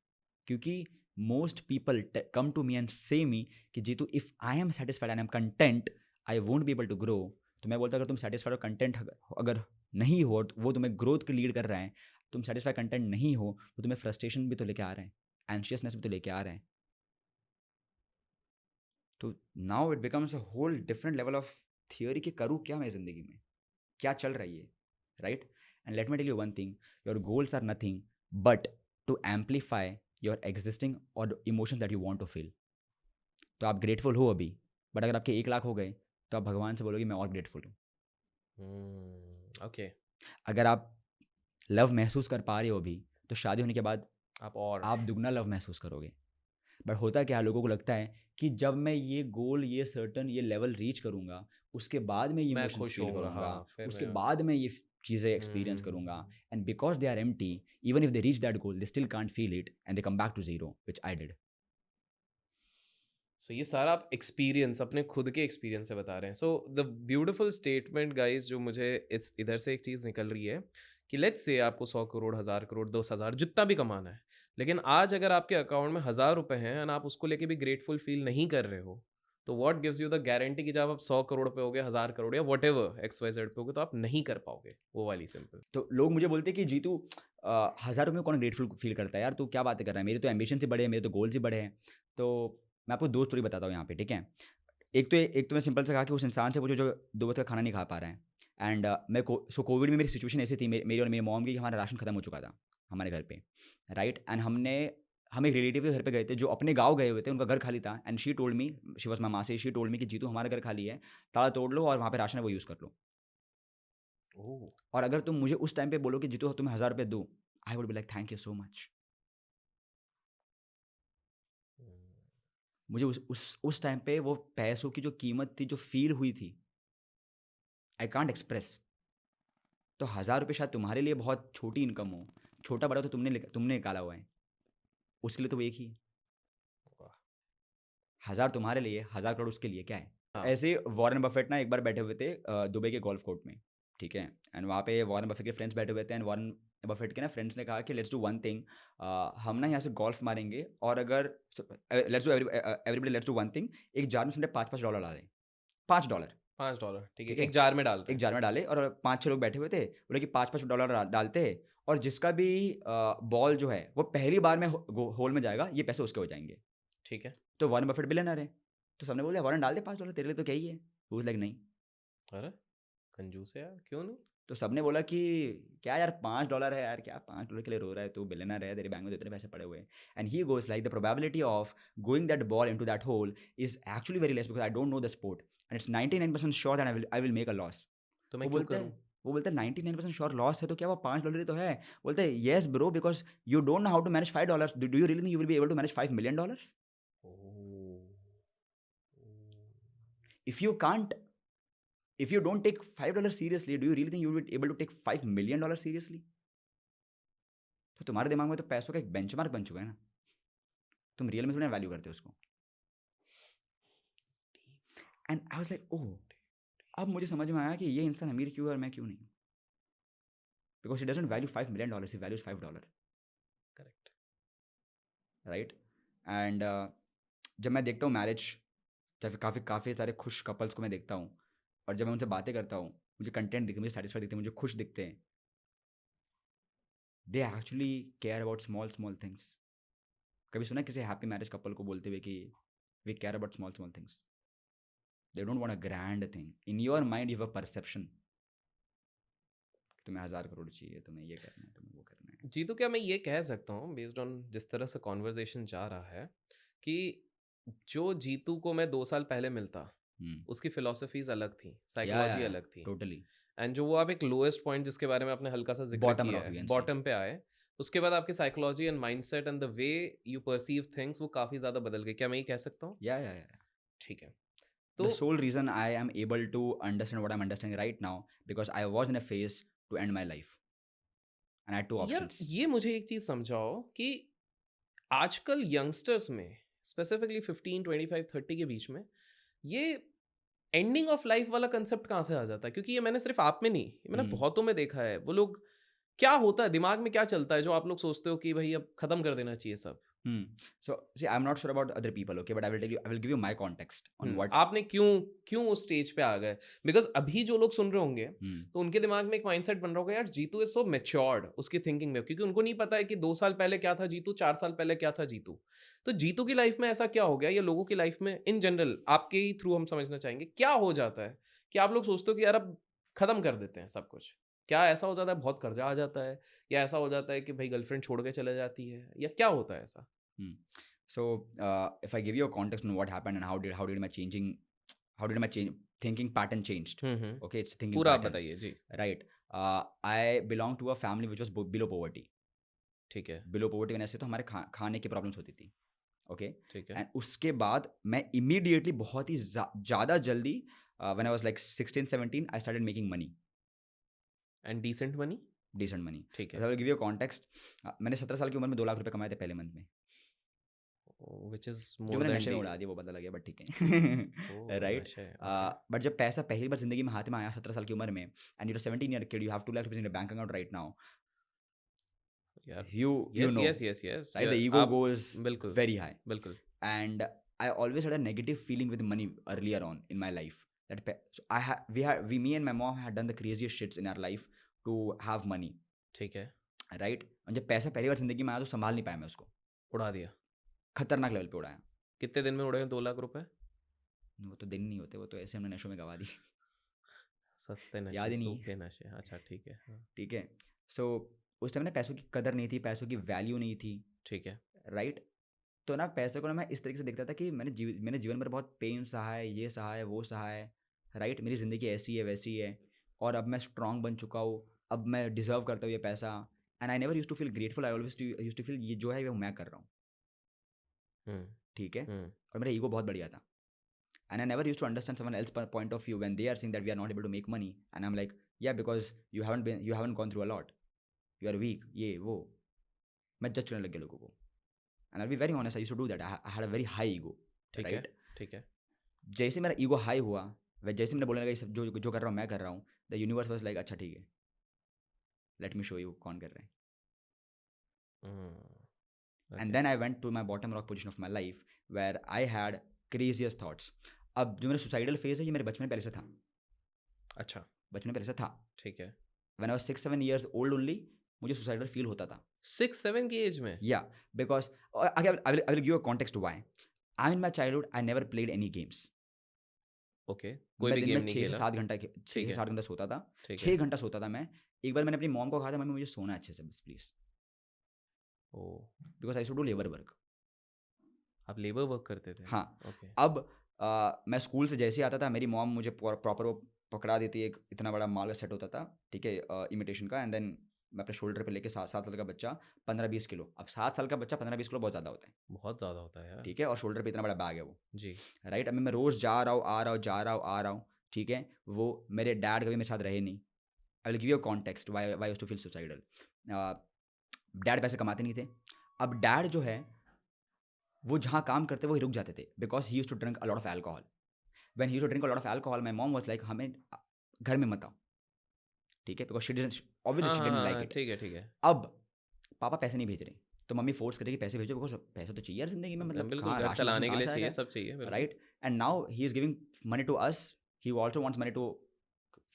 Speaker 1: क्योंकि most people come to me and say me कि Jeetu if I am satisfied and I am content, I won't be able to grow. तो मैं बोलता अगर तुम सेटिस्फाइड और कंटेंट अगर नहीं हो, वो तुम्हें ग्रोथ की लीड कर रहा है, तुम सेटिस्फाइड कंटेंट नहीं हो, वो तुम्हें फ्रस्ट्रेशन भी तो लेके आ रहा है, एंशियसनेस भी तो लेके आ रहा है। तो now it becomes a whole different level of theory कि करूँ क्या मैं ज़िंदगी में? क्या चल रहा है ये? Right? And let me tell you one thing, your goals are nothing but to amplify your existing और emotions that you want to feel. तो आप ग्रेटफुल हो अभी, बट अगर आपके 1 लाख हो गए, तो आप भगवान से बोलोगे मैं और ग्रेटफुल हूँ।
Speaker 2: ओके।
Speaker 1: अगर आप लव महसूस कर पा रहे हो अभी, तो शादी होने के बाद
Speaker 2: आप
Speaker 1: दुगना लव महसूस करोगे। बट होता क्या है, लोगों को लगता है कि जब मैं ये गोल, ये सर्टन, ये लेवल रीच करूँगा, उसके बाद मैं ये
Speaker 2: मैं
Speaker 1: इमोशंस
Speaker 2: खुश
Speaker 1: फील
Speaker 2: होऊँगा,
Speaker 1: करूँगा,
Speaker 2: हाँ, फिर
Speaker 1: उसके
Speaker 2: मैं
Speaker 1: बाद मैं ये चीज़ें एक्सपीरियंस करूँगा। And because they are empty, even if they reach that goal, they still can't feel it and they come back to zero, which I did.
Speaker 2: So ये सारा आप एक्सपीरियंस अपने खुद के एक्सपीरियंस से बता रहे हैं। So the beautiful statement guys जो मुझे इधर से एक चीज़ निकल रही है कि लेट्स से आपको 100 करोड़, 1000 करोड़, 10,000 जितना भी कमाना है, लेकिन आज अगर आपके अकाउंट में 1000 रुपए हैं एंड आप उसको लेके भी ग्रेटफुल फील नहीं कर रहे हो, तो what gives you the guarantee कि जब आप 100 करोड़ पे होगे, 1000 करोड़ या वट एवर XYZ पे होगे, तो आप नहीं कर पाओगे वो वाली सिंपल।
Speaker 1: तो लोग मुझे बोलते हैं कि जीतू 1000 रुपये में कौन ग्रेटफुल फील करता है यार, तू क्या बातें कर रहा है, मेरे तो एम्बिशन से बड़े हैं, मेरे तो गोल्स ही बड़े हैं। तो मैं आपको 2 स्टोरी बताता हूँ यहाँ पे, ठीक है? एक तो मैं सिंपल सा कहा कि उस इंसान से पूछो जो 2 वक्त का खाना नहीं खा पा रहा है। एंड कोविड में मेरी सिचुएशन ऐसी थी, मेरी और मेरी मॉम की, कि हमारा राशन खत्म हो चुका था हमारे घर पे, राइट? एंड हम एक रिलेटिव के घर पे गए थे जो अपने गाँव गए हुए थे, उनका घर खाली था। And she told me, she was my मासी, शी टोल्ड मी कि जीतू हमारा घर खाली है, ताला तोड़ लो और वहाँ पे राशन है वो यूज़ कर लो।
Speaker 2: ओह!
Speaker 1: और अगर तुम मुझे उस टाइम पे बोलो कि जीतू तुम्हें 1000 रुपये दूँ, I would be like thank you so much. मुझे उस टाइम पे वो पैसों की जो कीमत थी, जो फ़ील हुई थी, आई कांट एक्सप्रेस। तो 1000 रुपये शायद तुम्हारे लिए बहुत छोटी इनकम हो, छोटा-बड़ा तो तुमने निकाला हुआ है, उसके लिए तो वो एक ही है।
Speaker 2: वाह!
Speaker 1: 1000 तुम्हारे लिए, 1000 करोड़ उसके लिए, क्या है?
Speaker 2: हाँ।
Speaker 1: ऐसे ही वॉरेन बफेट ना एक बार बैठे हुए थे दुबई के गोल्फ कोर्ट में, ठीक है? एंड वहाँ पे वॉरेन बफेट के फ्रेंड्स बैठे हुए थे एंड वॉरेन बफेट के ना फ्रेंड्स ने कहा कि लेट्स डू वन थिंग, हम ना यहाँ से गोल्फ मारेंगे और अगर let's do everybody let's do one thing, एक जार में हमने $5 डालें, $5,
Speaker 2: $5, ठीक है,
Speaker 1: ठीक है,
Speaker 2: एक जार में डाल रहे
Speaker 1: एक
Speaker 2: हैं।
Speaker 1: जार में डाले और 5-6 लोग बैठे हुए थे, बोले कि $5 डालते हैं और जिसका भी बॉल जो है वो पहली बार में होल में जाएगा, ये पैसे उसके हो जाएंगे।
Speaker 2: ठीक है।
Speaker 1: तो वॉरेन बफेट बिलियनर है, तो सबने बोला वॉरेन डाल दे $5, तेरे लिए तो क्या ही है। वो लाइक नहीं,
Speaker 2: अरे कंजूस है यार, क्यों नहीं?
Speaker 1: तो सबने बोला कि क्या यार $5 है यार, क्या $5 के लिए रो रहा है, तू बिलियनर है, तेरे बैंक में तो इतने पैसे पड़े हुए हैं। And he goes like the probability of going that ball into that hole is actually very less because I don't know the sport and it's 99% sure that I will make a loss.
Speaker 2: तो
Speaker 1: वो
Speaker 2: मैं क्यों
Speaker 1: बोलते
Speaker 2: करूँ?
Speaker 1: हैं वो बोलते हैं 99% श्योर लॉस है तो क्या वो $5 ही तो है। बोलते हैं yes bro because you don't know how to manage $5, do you really think you will be able to manage $5 million?
Speaker 2: Oh!
Speaker 1: If you can't, if you don't take $5 seriously, do you really think you will be able to take $5 million seriously? तो तुम्हारे दिमाग में तो पैसों का एक बेंचमार्क बन चुका है ना, तुम रियल में थोड़ी वैल्यू करते हो उसको। And I was like oh, अब मुझे समझ में आया कि ये इंसान अमीर क्यों है और मैं क्यों नहीं। Because he doesn't value $5 million, he values $5,
Speaker 2: correct.
Speaker 1: Right. And जब मैं देखता हूँ मैरिज, जब काफ़ी सारे खुश कपल्स को मैं देखता हूँ और जब मैं उनसे बातें करता हूँ, मुझे कंटेंट दिखते, मुझे सेटिस्फाइड दिखते हैं, मुझे खुश दिखते हैं। They actually care about small things. कभी सुना किसी हैप्पी मैरिज कपल को बोलते हुए कि we care about small things? They don't want a grand thing. In your mind you have a perception, तुम्हें 1000 करोड़ चाहिए, तुम्हें ये करना है, तुम्हें वो करना है।
Speaker 2: जी, तो क्या मैं ये कह सकता हूँ बेस्ड ऑन जिस तरह से कॉन्वर्जेशन जा रहा है कि जो जीतू को मैं 2 साल पहले मिलता, उसकी फिलॉसफीज अलग थी, साइकोलॉजी
Speaker 1: या
Speaker 2: अलग थी,
Speaker 1: टोटली
Speaker 2: एंड जो वो आप एक लोएस्ट पॉइंट जिसके बारे में आपने हल्का सा जिक्र
Speaker 1: बॉटम
Speaker 2: किया
Speaker 1: रॉक
Speaker 2: है,
Speaker 1: वी कैन से।
Speaker 2: बॉटम पे आए, उसके बाद आपकी psychology and mindset and the way you perceive things वो काफ़ी ज़्यादा बदल गई, क्या मैं ये कह सकता हूँ?
Speaker 1: या
Speaker 2: ठीक है।
Speaker 1: the
Speaker 2: तो
Speaker 1: sole reason I am able to understand what I'm understanding right now because I was in a phase to end my life and I had two
Speaker 2: यार
Speaker 1: options.
Speaker 2: ये मुझे एक चीज़ समझाओ कि आजकल यंगस्टर्स में स्पेसिफिकली 15, 25, 30 के बीच में ये एंडिंग ऑफ लाइफ वाला कंसेप्ट कहाँ से आ जाता है? क्योंकि ये मैंने सिर्फ आप में नहीं, ये मैंने
Speaker 1: Hmm.
Speaker 2: बहुतों में देखा है। वो लोग क्या होता है दिमाग में, क्या चलता है जो आप लोग सोचते हो कि भाई अब खत्म कर देना चाहिए सब?
Speaker 1: So see, I'm not sure about other people, okay, but I will give you my context on what.
Speaker 2: आपने क्यों क्यों उस स्टेज पे आ गए? बिकॉज अभी जो लोग सुन रहे होंगे तो उनके दिमाग में एक माइंडसेट बन रहा होगा, यार जीतू इज सो मैच्योर्ड उसकी थिंकिंग में, क्योंकि उनको नहीं पता है कि 2 साल पहले क्या था जीतू, 4 साल पहले क्या था जीतू। तो जीतू की लाइफ में ऐसा क्या हो गया, या लोगों की लाइफ में इन जनरल आपके ही थ्रू हम समझना चाहेंगे क्या हो जाता है कि आप लोग सोचते हो कि यार अब खत्म कर देते हैं सब कुछ? क्या ऐसा हो जाता है बहुत कर्जा आ जाता है, या ऐसा हो जाता है कि भाई गर्लफ्रेंड छोड़ के चले जाती है, या क्या होता है ऐसा?
Speaker 1: So if I give you a context on what happened and how did my thinking pattern changed. Okay, it's thinking
Speaker 2: पूरा आप
Speaker 1: pattern.
Speaker 2: बताइए जी।
Speaker 1: Right. I belong to a family which was below poverty.
Speaker 2: ठीक है।
Speaker 1: बिलो पोवर्टी वजह से तो हमारे खाने की प्रॉब्लम्स होती थी। ओके,
Speaker 2: ठीक है।
Speaker 1: एंड उसके बाद मैं इमीडिएटली बहुत ही ज़्यादा जल्दी when I was like 16-17 I started making money,
Speaker 2: and decent money.
Speaker 1: Decent money.
Speaker 2: ठीक
Speaker 1: आई
Speaker 2: है।
Speaker 1: Will give you context. मैंने 17 साल की उम्र में 2 लाख रुपए कमाए थे पहले मंथ में,
Speaker 2: व्हिच इज
Speaker 1: जो
Speaker 2: मोर
Speaker 1: मैंने
Speaker 2: देन
Speaker 1: नशे में
Speaker 2: डील।
Speaker 1: उड़ा दिया वो पता लगे, बट ठीक है। राइट।
Speaker 2: नशे, ओके।
Speaker 1: बट जब पैसा पहली बार जिंदगी में हाथ में आया 17 साल की उम्र में, and you 17 year kid, you have 2 lakh rupees in bank account right now,
Speaker 2: यार
Speaker 1: you
Speaker 2: yes
Speaker 1: know,
Speaker 2: yes yes yes,
Speaker 1: right, the ego
Speaker 2: आप
Speaker 1: goes
Speaker 2: बिल्कुल
Speaker 1: very high.
Speaker 2: बिल्कुल।
Speaker 1: And I always had a negative feeling with money earlier on in my life. So me and my mom had done the craziest shits in our life to have money,
Speaker 2: ठीक है।
Speaker 1: right? और जब पैसा पहली बार जिंदगी में आया तो संभाल नहीं पाया मैं उसको,
Speaker 2: उड़ा दिया।
Speaker 1: खतरनाक लेवल पे उड़ाया।
Speaker 2: कितने दिन में उड़े 2 लाख रुपए?
Speaker 1: वो तो दिन नहीं होते, वो तो ऐसे हमने नशों में गवा दी।
Speaker 2: सस्ते
Speaker 1: याद
Speaker 2: नशे,
Speaker 1: ही नहीं।
Speaker 2: सूखे नशे, अच्छा ठीक है। हाँ,
Speaker 1: ठीक है। सो उस टाइम ना पैसों की कदर नहीं थी, पैसों की वैल्यू नहीं थी,
Speaker 2: ठीक है।
Speaker 1: राइट। तो ना पैसे को ना मैं इस तरीके से देखता था कि मैंने जीवन भर बहुत पेन सहा है, ये सहा है, वो सहा है, राइट। मेरी ज़िंदगी ऐसी है वैसी है और अब मैं स्ट्रांग बन चुका हूँ, अब मैं डिज़र्व करता हूँ ये पैसा। And I never use to feel grateful, I always use to feel ये जो है वो मैं कर रहा हूँ, ठीक है। और मेरा ईगो बहुत बढ़िया था। And I never use to understand someone else point of view when they are saying that we are not able to make money, and I am like yeah because you haven't gone through a lot, you are weak, ये वो। मैं जज करने लग गया लोगों को। And I'll be very honest, I used to do that. I had a very high ego,
Speaker 2: ठीक
Speaker 1: right?
Speaker 2: है। ठीक है।
Speaker 1: जैसे मेरा ईगो हाई हुआ, वह जैसे मैंने बोलने लगा ये सब जो जो कर रहा हूँ मैं कर रहा हूँ, द यूनिवर्स वाज लाइक अच्छा ठीक है, लेट मी शो यू कौन कर रहा है.
Speaker 2: Okay.
Speaker 1: And then I went to my bottom rock position of my life where I had craziest thoughts. अब जो मेरा सुसाइडल फेज है ये मेरे बचपन में पहले से था.
Speaker 2: अच्छा,
Speaker 1: बचपन में पहले से था.
Speaker 2: ठीक है.
Speaker 1: When I was 6-7 years old only मुझे सुसाइडल फील होता था.
Speaker 2: 6-7 की एज में?
Speaker 1: Yeah, because again, I will give you a context why. I in my childhood I never played any games.
Speaker 2: Okay, कोई
Speaker 1: मैं
Speaker 2: भी
Speaker 1: दिन
Speaker 2: गेम
Speaker 1: में
Speaker 2: नहीं
Speaker 1: 6 से
Speaker 2: खेला?
Speaker 1: 7 घंटा 6
Speaker 2: ठीक
Speaker 1: से
Speaker 2: है,
Speaker 1: 7 घंटा सोता था.
Speaker 2: ठीक
Speaker 1: 6
Speaker 2: है.
Speaker 1: घंटा सोता था मैं. एक बार मैंने अपनी मॉम को कहा था मम्मी मुझे सोना है अच्छे से बस please.
Speaker 2: Oh,
Speaker 1: because I should do labour work.
Speaker 2: आप लेबर वर्क करते थे?
Speaker 1: हाँ.
Speaker 2: ओके.
Speaker 1: अब मैं स्कूल से जैसे ही आता था मेरी मॉम मुझे प्रॉपर वो पकड़ा देती. एक इतना बड़ा माल का सेट होता था, ठीक है, इमिटेशन का. एंड देन मैं अपने शोल्डर पे लेके 7 साल का बच्चा 15-20 किलो. अब 7 साल का बच्चा 15-20 किलो बहुत ज़्यादा होता है,
Speaker 2: बहुत ज़्यादा होता है यार.
Speaker 1: ठीक है, और शोल्डर पे इतना बड़ा बैग है वो,
Speaker 2: जी.
Speaker 1: राइट. अब मैं रोज़ जा रहा हूँ आ रहा हूँ जा रहा हूँ आ रहा हूँ, ठीक है. वो मेरे डैड कभी मेरे साथ रहे नहीं. I will give you context why used to feel suicidal. Dad पैसे कमाते नहीं थे. अब डैड जो है वो जहाँ काम करते वो रुक जाते थे because he used to drink a lot of alcohol. When he used to drink a lot of alcohol my mom was like हमें घर में मत आओ, ठीक है, बिकॉज शी डिडंट ऑब्वियसली
Speaker 2: हाँ,
Speaker 1: शी
Speaker 2: हाँ,
Speaker 1: डिडंट
Speaker 2: हाँ,
Speaker 1: लाइक
Speaker 2: हाँ,
Speaker 1: इट.
Speaker 2: ठीक है, ठीक है.
Speaker 1: अब पापा पैसे नहीं भेज रहे तो मम्मी फोर्स करेगी पैसे भेजो बिकॉज पैसा तो चाहिए यार जिंदगी में. मतलब
Speaker 2: बिल्कुल,
Speaker 1: कहाँ
Speaker 2: घर
Speaker 1: राशन
Speaker 2: चलाने के
Speaker 1: कहाँ
Speaker 2: लिए
Speaker 1: से
Speaker 2: चाहिए,
Speaker 1: आएगा,
Speaker 2: सब चाहिए, बिल्कुल.
Speaker 1: Right. And now he is giving money to us. He also wants money to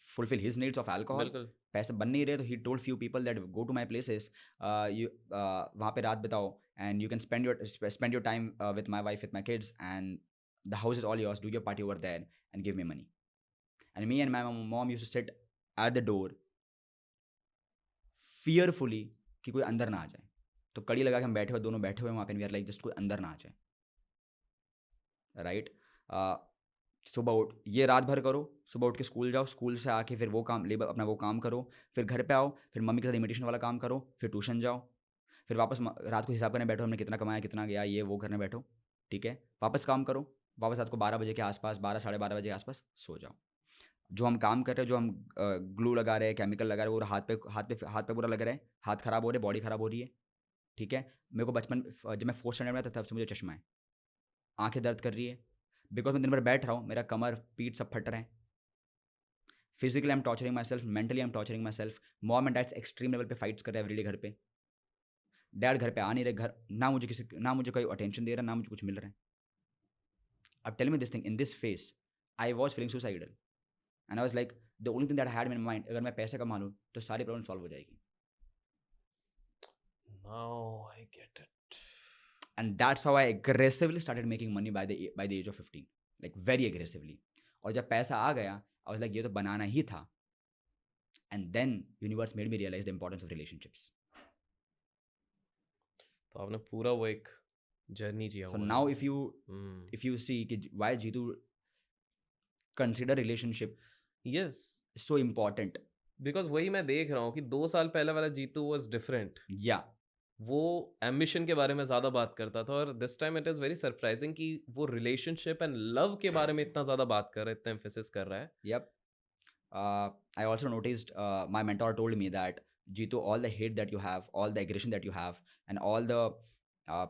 Speaker 1: fulfill his needs of alcohol.
Speaker 2: बिल्कुल.
Speaker 1: पैसे बन नहीं रहे तो he told few people that go to my places, वहाँ पे रात बिताओ and you can spend your time with my wife, with my kids, and the house is all yours. Do your party over there and give me money. And me and my mom used to sit at the door fearfully कि कोई अंदर ना आ जाए. तो कड़ी लगा के हम बैठे हुए दोनों बैठे हुए वहाँ पे. वी आर लाइक जस्ट कोई अंदर ना आ जाए, राइट. सुबह उठ ये रात भर करो, सुबह उठ के स्कूल जाओ, स्कूल से आके फिर वो काम लेबर अपना वो काम करो, फिर घर पे आओ, फिर मम्मी के साथ इमिटेशन वाला काम करो, फिर ट्यूशन जाओ, फिर वापस रात को हिसाब करने बैठो हमने कितना कमाया कितना गया ये वो करने बैठो, ठीक है. वापस काम करो, वापस रात को 12 बजे के आसपास 12 साढ़े 12 बजे के आसपास सो जाओ. जो हम काम कर रहे हैं, जो हम ग्लू लगा रहे हैं, केमिकल लगा रहे हैं, वो हाथ पे पूरा लग रहा है, हाथ खराब हो रहे हैं, बॉडी खराब हो रही है, ठीक है. मेरे को बचपन जब मैं 4th स्टैंडर्ड में था तब से मुझे चश्मा है. आंखें दर्द कर रही है बिकॉज मैं दिन भर बैठ रहा हूँ, मेरा कमर पीठ सब फट रहे हैं. Physically I am torturing my self, mentally I am torturing my self. Mom and dad extreme level पे फाइट्स कर रहे हैं एवरीडे घर पे. डैड घर पे आ नहीं रहे, घर ना मुझे कोई अटेंशन दे रहा, ना मुझे कुछ मिल रहा है. अब tell me this thing, in this phase I was feeling suicidal and I was like the only thing that I had in mind, अगर मैं पैसे कमा लूँ तो सारी प्रॉब्लम सॉल्व हो जाएगी.
Speaker 2: Now I get it.
Speaker 1: And that's how I aggressively started making money by the age of 15, like very aggressively. और जब पैसा आ गया I was like ये तो बनाना ही था. And then universe made me realize the importance of relationships.
Speaker 2: तो आपने पूरा वो एक जर्नी जिया
Speaker 1: So
Speaker 2: हुआ
Speaker 1: now
Speaker 2: है.
Speaker 1: if you see कि why Jeetu consider relationship
Speaker 2: Yes,
Speaker 1: so important.
Speaker 2: Because वही मैं देख रहा हूँ कि 2 साल पहले वाला जीतू वाज डिफरेंट.
Speaker 1: Yeah,
Speaker 2: वो एम्बिशन के बारे में ज़्यादा बात करता था और this time it is very surprising कि वो रिलेशनशिप एंड लव के बारे में इतना ज़्यादा बात कर रहा है, इतना एम्फेसिस कर रहा है.
Speaker 1: yep. I also noticed my mentor told me that Jeetu, all the hate that you have, all the aggression that you have, and all the uh,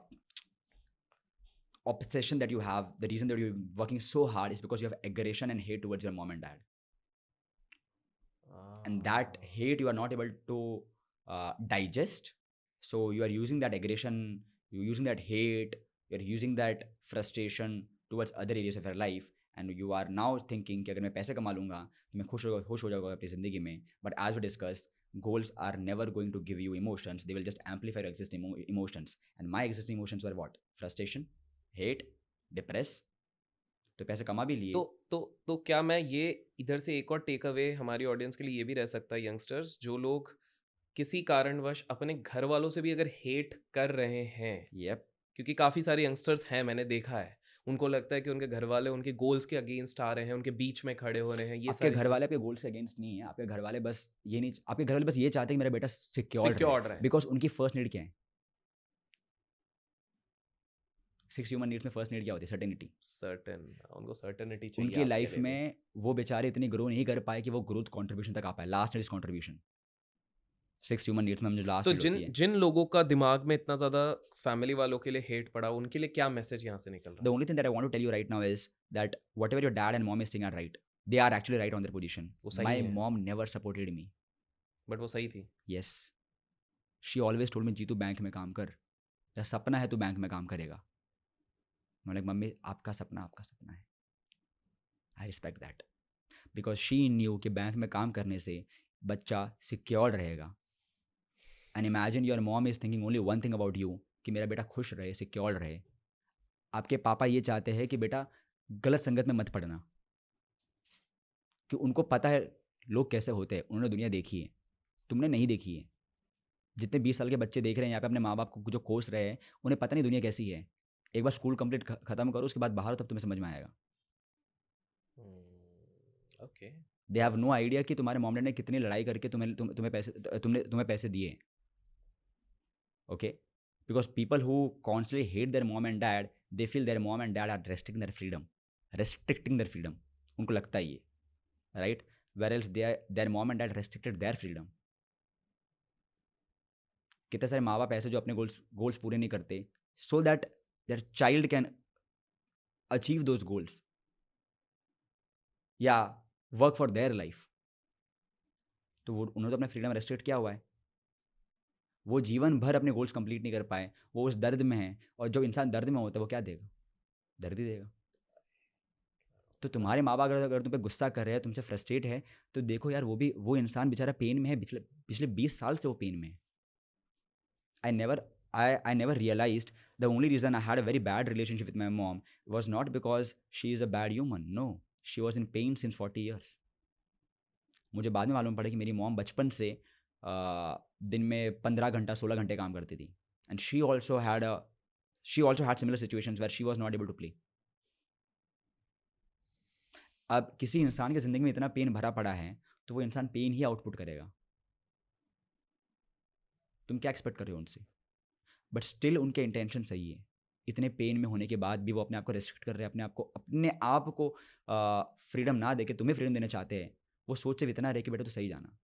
Speaker 1: obsession that you have, the reason that you're working so hard is because you have aggression and hate towards your mom and dad. And that hate you are not able to digest. So you are using that aggression, you're using that hate, you're using that frustration towards other areas of your life, and you are now thinking कि अगर मैं पैसे कमा लूँगा तो मैं खुश हो जाऊँगा अपनी ज़िंदगी में. But as we discussed, goals are never going to give you emotions. They will just amplify your existing emotions. And my existing emotions were what? Frustration, hate, depress. तो पैसे कमा भी लिए.
Speaker 2: तो क्या मैं ये इधर से एक और टेक अवे हमारी ऑडियंस के लिए ये भी रह सकता है, यंगस्टर्स जो लोग किसी कारणवश अपने घर वालों से भी अगर हेट कर रहे हैं,
Speaker 1: Yep.
Speaker 2: क्योंकि काफ़ी सारे यंगस्टर्स हैं, मैंने देखा है, उनको लगता है कि उनके घर वाले उनके गोल्स के अगेंस्ट आ रहे हैं, उनके बीच में खड़े हो रहे हैं. ये
Speaker 1: आपके घर वाले आपके गोल से अगेंस्ट नहीं है. आपके घर वाले बस ये नहीं, आपके घर वाले बस ये चाहते हैं कि मेरा बेटा सिक्योर
Speaker 2: सिक्योर्ड रहे.
Speaker 1: बिकॉज उनकी फर्स्ट नीड क्या है? 6 ह्यूमन नीड्स में फर्स्ट नीड क्या होती है? सर्टेनिटी.
Speaker 2: उनको सर्टेनिटी चाहिए.
Speaker 1: उनकी लाइफ में वो बेचारे इतनी ग्रो नहीं कर पाए कि वो ग्रोथ कंट्रीब्यूशन तक आ पाए. Last need is contribution. 6 human needs में जो लास्ट
Speaker 2: तो
Speaker 1: नीड होती है.
Speaker 2: जिन लोगों का दिमाग में इतना ज़्यादा फैमिली वालों के लिए हेट पड़ा, उनके लिए क्या मैसेज यहाँ से निकल रहा
Speaker 1: The only thing that I want to tell you right now is that whatever your dad and mom is saying are right. They are actually right on their position.
Speaker 2: वो सही
Speaker 1: My
Speaker 2: है.
Speaker 1: mom never supported me.
Speaker 2: But वो सही थी।
Speaker 1: Yes, she always told me Jeetu bank में काम कर, तेरा सपना है तू बैंक में काम करेगा। मैं लाइक मम्मी आपका सपना है, I respect that, because she knew कि बैंक में काम करने से बच्चा सिक्योर रहेगा। And imagine your mom is thinking only one thing about you, कि मेरा बेटा खुश रहे, सिक्योर रहे। आपके पापा ये चाहते हैं कि बेटा गलत संगत में मत पड़ना, कि उनको पता है लोग कैसे होते हैं, उन्होंने दुनिया देखी है, तुमने नहीं देखी है। जितने 20 साल के बच्चे देख रहे हैं यहाँ पे अपने माँ बाप को जो कोस रहे हैं, उन्हें पता नहीं दुनिया कैसी है। एक बार स्कूल कंप्लीट खत्म करो, उसके बाद बाहर हो, तब तुम्हें समझ में आएगा।
Speaker 2: Okay,
Speaker 1: they have no idea कि तुम्हारे मॉम डैड ने कितनी लड़ाई करके तुम्हें पैसे दिए। Okay, because people who constantly hate their mom and dad, they feel their mom and dad are restricting their freedom. उनको लगता है ये, right, where else their mom and dad restricted their freedom. कितने सारे माँ बाप ऐसे जो अपने गोल्स पूरे नहीं करते, so that their child can achieve those goals या वर्क फॉर देयर लाइफ। तो वो उन्होंने तो अपना फ्रीडम रेस्ट्रिक्ट किया हुआ है, वो जीवन भर अपने गोल्स कंप्लीट नहीं कर पाए, वो उस दर्द में है। और जो इंसान दर्द में होता है वो क्या देगा? दर्द ही देगा। तो तुम्हारे माँ बाप अगर तुम पे गुस्सा कर रहे हैं, तुमसे फ्रस्ट्रेट है, तो देखो यार, वो इंसान बेचारा पेन में है, पिछले 20 साल से वो पेन में है। I never realized the only reason I had a very bad relationship with my mom was not because she is a bad human. No, she was in pain since 40 years. मुझे बाद में मालूम पड़ा कि मेरी मॉम बचपन से दिन में 15 घंटा 16 घंटे काम करती थी। And she also had similar situations where she was not able to play. अब किसी इंसान की ज़िंदगी में इतना पेन भरा पड़ा है, तो वो इंसान पेन ही आउटपुट करेगा। तुम क्या एक्सपेक्ट कर रहे हो उनसे? बट स्टिल उनके इंटेंशन सही है। इतने पेन में होने के बाद भी वो अपने आप को रेस्ट्रिक्ट कर रहे हैं, अपने आप को फ्रीडम ना दे के तुम्हें फ्रीडम देना चाहते हैं। वो सोच से इतना रहे कि बेटा तो सही जाना।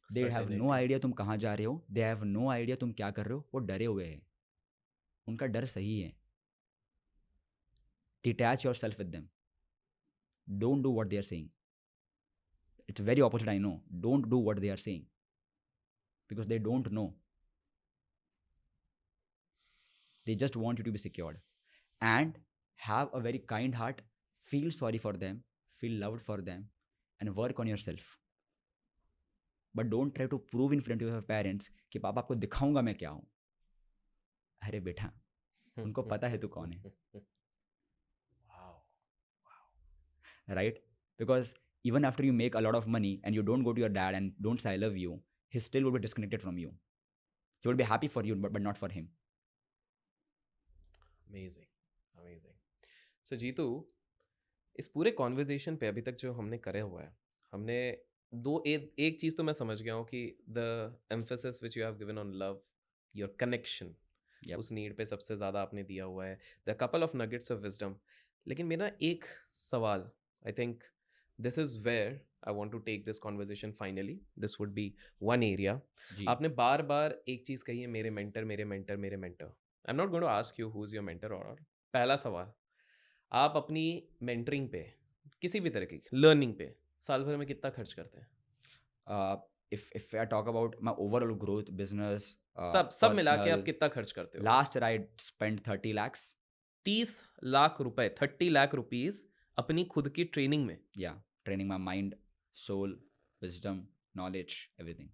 Speaker 1: दे हैव नो आइडिया तुम कहाँ जा रहे हो, दे हैव नो आइडिया तुम क्या कर रहे हो। वो डरे हुए हैं, उनका डर सही है। Detach your self with them, don't do what they are saying. It's very opposite, I know. Don't do what they are saying because they don't know. They just want you to be secured and have a very kind heart, feel sorry for them, feel loved for them, and work on yourself. But don't try to prove in front of your parents कि पापा आपको दिखाऊंगा मैं क्या हूँ। अरे बेटा, उनको पता है तू कौन है, right? Because even after you make a lot of money and you don't go to your dad and don't say I love you, he still will be disconnected from you. He will be happy for you, but not for him.
Speaker 2: Amazing. So Jeetu, इस पूरे कॉन्वर्जेशन पे अभी तक जो हमने करे हुआ है, हमने एक चीज़ तो मैं समझ गया हूँ कि the emphasis which you have given on love, your connection, उस नीड पे सबसे ज़्यादा आपने दिया हुआ है। The couple of nuggets of wisdom. लेकिन मेरा एक सवाल, I think this is where I want to take this conversation finally, this would be one area. आपने बार बार एक चीज़ कही है, मेरे मेंटर मेरे मेंटर मेरे mentor. I am not going to ask you who is your mentor और पहला सवाल, आप अपनी मेंटरिंग पे, किसी भी तरह की लर्निंग पे साल भर में कितना खर्च करते हैं?
Speaker 1: If I talk about my overall growth, business,
Speaker 2: सब मिला के आप
Speaker 1: personal,
Speaker 2: कितना खर्च करते हो?
Speaker 1: last year I spent 30 lakhs.
Speaker 2: 30 lakh रुपए, 30 लाख रुपीस अपनी खुद की ट्रेनिंग में?
Speaker 1: Yeah, training my mind, soul, wisdom, knowledge, everything.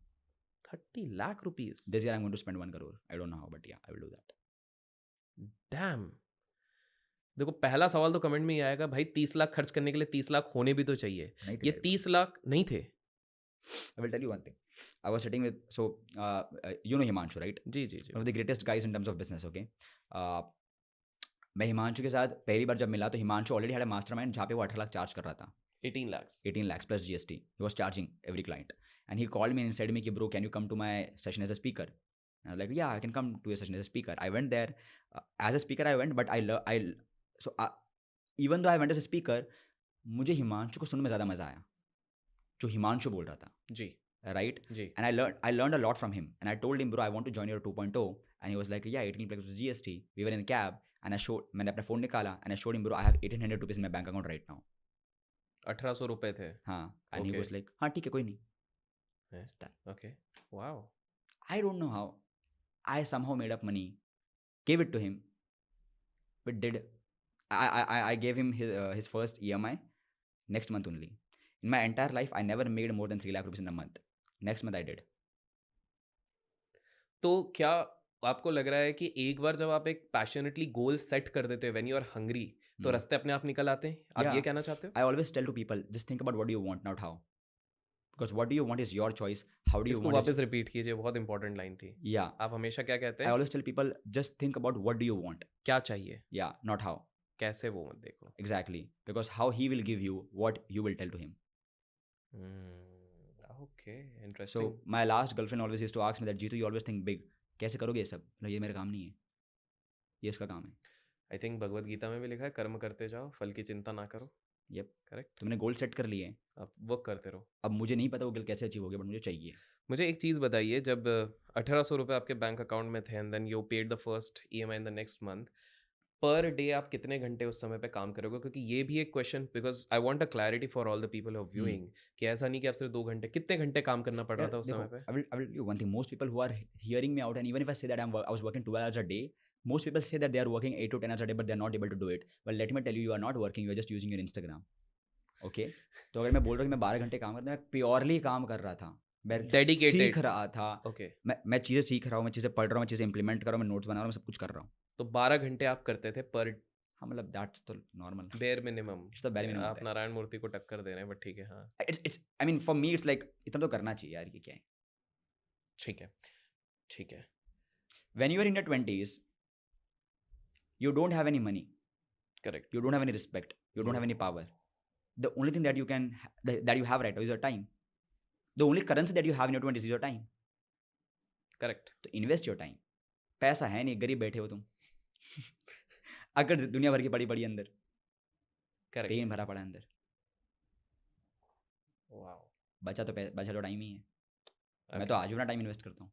Speaker 2: 30 lakh rupees?
Speaker 1: This year I'm going to spend 1 crore. I don't know how, but yeah, I will do that.
Speaker 2: Dam. देखो, पहला सवाल तो कमेंट में ही आएगा, भाई 30 लाख खर्च करने के लिए 30 लाख होने भी तो चाहिए।
Speaker 1: नहीं थे
Speaker 2: ये
Speaker 1: मेरे
Speaker 2: 30 लाख नहीं थे।
Speaker 1: I will tell you one thing. I was sitting with, so you know Himanshu, right?
Speaker 2: जी जी जी।
Speaker 1: One of the greatest guys in terms of business, okay? मैं हिमांशु के साथ पहली बार जब मिला तो Himanshu already had a mastermind जहाँ पे वो 18 लाख चार्ज कर रहा था।
Speaker 2: 18 lakhs.
Speaker 1: 18 lakhs plus GST. He was charging every client. And he called me and said to me, bro, can you come to my session as a speaker? And I was like, yeah, I can come to your session as a speaker. I went there. As a speaker, I went, but even though I went as a speaker, मुझे हिमांशु को सुनने में ज़्यादा मज़ा आया जो हिमांशु बोल रहा था।
Speaker 2: जी।
Speaker 1: Right?
Speaker 2: Ji.
Speaker 1: And I learned a lot from him. And I told him, bro, I want to join your 2.0. And he was like, yeah, 18 plus GST. We were in a cab. And मैंने अपना फ़ोन निकाला and I showed him, bro, I have 1800 rupees in my bank account right now.
Speaker 2: 1800 रुपए थे?
Speaker 1: हाँ। And he was like, हाँ ठीक है, कोई नहीं।
Speaker 2: Yeah.
Speaker 1: Done.
Speaker 2: Okay. Wow.
Speaker 1: I don't know how. I somehow made up money, gave it to him, but did I gave him his first EMI next month only. In my entire life, I never made more than 3 lakh rupees in a month. Next month I did.
Speaker 2: तो क्या आपको लग रहा है कि एक बार जब आप एक पैशनेटली गोल सेट कर देते हो व्हेन यू आर हंग्री तो
Speaker 1: Hmm.
Speaker 2: रास्ते अपने आप निकल आते हैं? आप
Speaker 1: Yeah.
Speaker 2: ये कहना चाहते हो?
Speaker 1: I always tell to people, just think about what do you want, not how. Because what do you want is your choice. How do you
Speaker 2: इसको
Speaker 1: want is...
Speaker 2: वापस रिपीट कीजिए, बहुत इंपॉर्टेंट लाइन थी.
Speaker 1: Yeah.
Speaker 2: आप हमेशा क्या कहते
Speaker 1: I
Speaker 2: हैं?
Speaker 1: always tell people, just think about what do you want.
Speaker 2: क्या चाहिए,
Speaker 1: Yeah, not how.
Speaker 2: कैसे वो मत देखो.
Speaker 1: Exactly. Because how he will give you what you will tell to him.
Speaker 2: Okay,
Speaker 1: So
Speaker 2: interesting.
Speaker 1: my last girlfriend always used to ask me that, Jeetu, you always think big. कैसे करोगे ये सब? मतलब ये मेरा काम नहीं है. ये इसका काम है.
Speaker 2: आई थिंक भगवत गीता में भी लिखा है कर्म करते जाओ, फल की चिंता ना करो.
Speaker 1: Yep.
Speaker 2: करेक्ट.
Speaker 1: तुमने गोल सेट कर लिए हैं.
Speaker 2: आप वर्क करते रहो.
Speaker 1: अब मुझे नहीं पता वो गोल कैसे अचीव हो गया, बट मुझे चाहिए.
Speaker 2: मुझे एक चीज़ बताइए, जब 1800 रुपये आपके बैंक अकाउंट में थे and then you paid the first EMI in the next month, per day आप कितने घंटे उस समय पे काम करोगे? क्योंकि ये भी एक question, because I want a clarity for all the people of viewing, कि ऐसा नहीं कि आप सिर्फ 2 घंटे, कितने घंटे काम करना पड़ रहा था उस समय पे?
Speaker 1: I will tell you one thing. Most people who are hearing me out, and even if I say that I was working 12 hours a day, most people say that they are working 8 to 10 hours a day, but they are not able to do it. Well, let me tell you, you are not working. You are just using your Instagram. Okay? तो अगर मैं बोल रहा हूँ कि मैं 12 घंटे काम करता, मैं प्योरली काम कर रहा था. मैं
Speaker 2: Dedicated.
Speaker 1: सीख रहा था.
Speaker 2: ओके,
Speaker 1: मैं चीज़ें सीख रहा हूँ, मैं चीज़ें पढ़ रहा हूँ, मैं चीज़ें इंप्लीमेंट कर रहा हूँ, मैं नोट्स बना रहा हूँ, मैं सब कुछ कर रहा हूँ.
Speaker 2: तो 12 घंटे आप करते थे पर
Speaker 1: हाँ, मतलब दैट्स तो normal.
Speaker 2: Bare minimum.
Speaker 1: It's the bare minimum
Speaker 2: आप
Speaker 1: होता है.
Speaker 2: नारायण मूर्ति को टक्कर दे रहे हैं, बट ठीक है. हाँ,
Speaker 1: It's I mean for me it's like इतना तो करना चाहिए यार, ये क्या है.
Speaker 2: ठीक है, ठीक है.
Speaker 1: When you are in your 20s, you don't have any money.
Speaker 2: Correct.
Speaker 1: You don't have any respect. You don't have any power. The only thing that you can that you have right now is your time. The only currency that you have in your 20s is your time.
Speaker 2: Correct.
Speaker 1: तो invest your time. पैसा है नहीं, गरीब बैठे हो तुम. अगर दुनिया भर की पड़ी पड़ी अंदर,
Speaker 2: करेक्ट.
Speaker 1: पेन भरा पड़ा अंदर,
Speaker 2: वाओ.
Speaker 1: बचा तो टाइम ही है. मैं तो आज भी अपना टाइम इन्वेस्ट करता हूँ.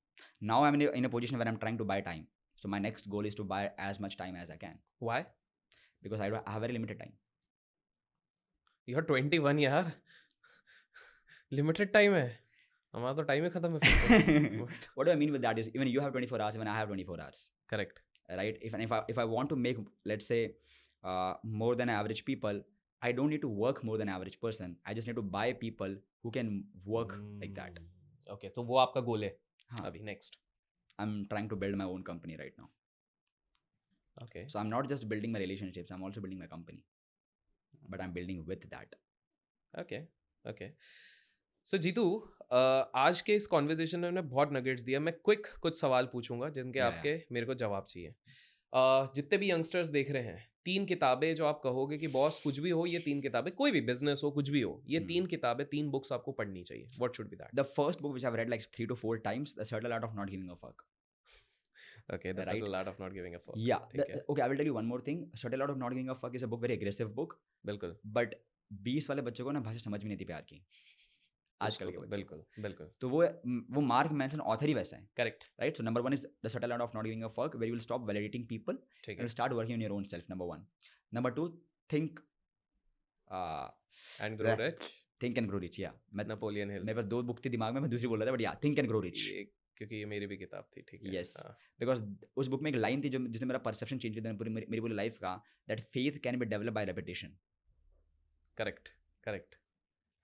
Speaker 1: Now I'm in a position where I'm trying to buy time. So my next goal is to buy as much time as I can,
Speaker 2: why?
Speaker 1: because I have very limited time.
Speaker 2: You are 21 यार. लिमिटेड टाइम है. हमारा तो टाइम ही खत्म है.
Speaker 1: What do I mean with that is, even you have 24 hours, even I have 24 hours.
Speaker 2: Correct.
Speaker 1: Right? If I want to make, let's say, more than average people, I don't need to work more than average person. I just need to buy people who can work like that.
Speaker 2: Okay, तो वो आपका गोल है
Speaker 1: हाँ.
Speaker 2: अभी next.
Speaker 1: I'm trying to build my own company right now.
Speaker 2: Okay.
Speaker 1: So I'm not just building my relationships, I'm also building my company. But I'm building with that.
Speaker 2: Okay. Okay. So Jeetu, आज के इस कॉन्वर्जेशन में मैंने बहुत नगेट्स दिया. मैं क्विक कुछ सवाल पूछूंगा जिनके
Speaker 1: Yeah,
Speaker 2: आपके मेरे को जवाब चाहिए. जितने भी यंगस्टर्स देख रहे हैं, 3 किताबें जो आप कहोगे कि बॉस कुछ भी हो, ये 3 किताबें, कोई भी बिजनेस हो, कुछ भी हो, ये 3 किताबें, 3 बुक्स आपको पढ़नी चाहिए. What should be that?
Speaker 1: The first book which I've read like 3 to 4 times, The Subtle Art of Not Giving a Fuck.
Speaker 2: Okay, the
Speaker 1: Right.
Speaker 2: Subtle art of not giving a fuck.
Speaker 1: Yeah.
Speaker 2: ठीक है.
Speaker 1: Okay, I will tell you one more thing. Subtle Art of Not Giving a Fuck is a book, very aggressive book.
Speaker 2: बिल्कुल.
Speaker 1: But 20 वाले बच्चों को ना भाषा समझ में नहीं आती प्यार की. आजकल के
Speaker 2: उसको तो
Speaker 1: बच्चों को.
Speaker 2: बिल्कुल बिल्कुल.
Speaker 1: तो वो मार्क मैनसन ऑथर ही वैसा है.
Speaker 2: Correct.
Speaker 1: Right? So number 1 is The Subtle Art of Not Giving a Fuck, where you will stop validating people
Speaker 2: ठीक
Speaker 1: and
Speaker 2: है.
Speaker 1: will start working on your own self. Number 1. Number 2, think
Speaker 2: and grow rich.
Speaker 1: think and grow rich. Yeah.
Speaker 2: Napoleon Hill.
Speaker 1: मेरे पास 2 बुक थी दिमाग में, मैं दूसरी बोल रहा था, but yeah, think and grow rich.
Speaker 2: ये क्योंकि ये मेरी भी किताब थी. ठीक है.
Speaker 1: Yes.
Speaker 2: हाँ.
Speaker 1: Because उस बुक में एक लाइन थी जो जिसने मेरा परसेप्शन चेंज कर दिया मेरी पूरी लाइफ का, that faith can be developed by repetition.
Speaker 2: Correct. Correct.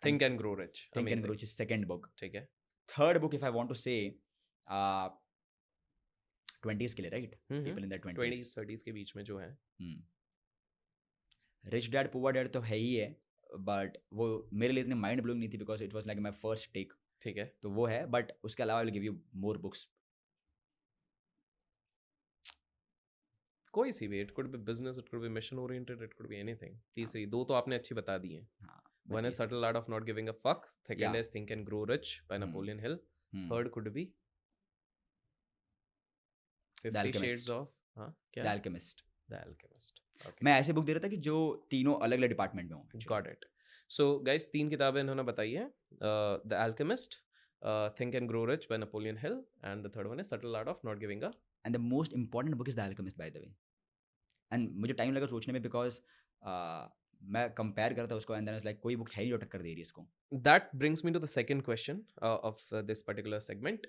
Speaker 2: Think and grow rich.
Speaker 1: Think and grow rich is second book.
Speaker 2: ठीक है.
Speaker 1: Third book, if I want to say, 20s के लिए, right? People in their 20s.
Speaker 2: 20s 30s के बीच में जो है.
Speaker 1: Rich Dad Poor Dad तो है ही है, बट वो मेरे लिए इतनी माइंड ब्लोइंग नहीं थी, because it was like my first take.
Speaker 2: ठीक है.
Speaker 1: तो वो है, बट उसके अलावा I will give you more books.
Speaker 2: कोई सी भी, it could be business, it could be mission oriented, it could be anything. तीसरी 2 तो आपने अच्छी बता दी हैं.
Speaker 1: हाँ.
Speaker 2: One is Subtle Art of Not Giving a Fuck. Second
Speaker 1: Yeah.
Speaker 2: is Think and Grow Rich by Napoleon Hill. Third could be 50
Speaker 1: Alchemist.
Speaker 2: Shades of हाँ क्या?
Speaker 1: The Alchemist.
Speaker 2: The Alchemist. Okay.
Speaker 1: मैं ऐसे बुक दे रहा था कि जो तीनों अलग अलग डिपार्टमेंट में हों.
Speaker 2: Got it. So guys, 3 किताबें इन्होंने बताई है. The Alchemist, Think and Grow Rich by Napoleon Hill, and the third one is Subtle Art of Not Giving a.
Speaker 1: And the most important book is The Alchemist, by the way. And मुझे टाइम लगा सोचने में, बिकॉज मैं कंपेयर करता उसको एंड देन लाइक कोई बुक है ही जो टक्कर दे रही है इसको.
Speaker 2: That brings me to the second question of this particular segment.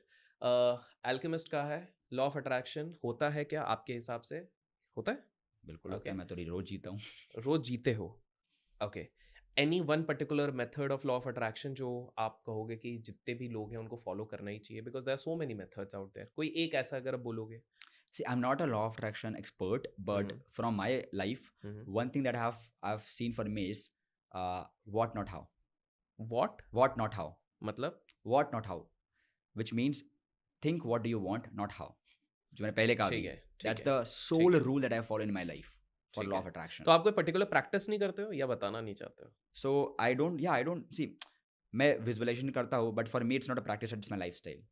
Speaker 2: Alchemist का है, law of attraction होता है क्या आपके हिसाब से? होता है?
Speaker 1: बिल्कुल होता है,
Speaker 2: Okay.
Speaker 1: मैं तो रोज जीता हूँ.
Speaker 2: रोज जीते हो. Okay. Any one particular method of law of attraction जो आप कहोगे कि जितने भी लोग हैं उनको फॉलो करना ही चाहिए, because there are so many methods out there. कोई एक ऐसा अगर आप बोलोगे?
Speaker 1: See, I'm not a law of attraction expert, but from my life, one thing that I've seen for me is what not how.
Speaker 2: What?
Speaker 1: What not how.
Speaker 2: मतलब?
Speaker 1: What not how. Which means think what do you want, not how. जो मैंने पहले कहा
Speaker 2: ठीक
Speaker 1: भी.
Speaker 2: है, ठीक
Speaker 1: That's
Speaker 2: है,
Speaker 1: the sole
Speaker 2: है.
Speaker 1: rule that I follow in my life for
Speaker 2: ठीक
Speaker 1: law
Speaker 2: है.
Speaker 1: of attraction.
Speaker 2: तो आप कोई पर्टिकुलर प्रैक्टिस नहीं करते हो या बताना नहीं चाहते हो?
Speaker 1: So I don't see. मैं विजुअलाइजेशन करता हूँ, but for me it's not a practice, it's my lifestyle.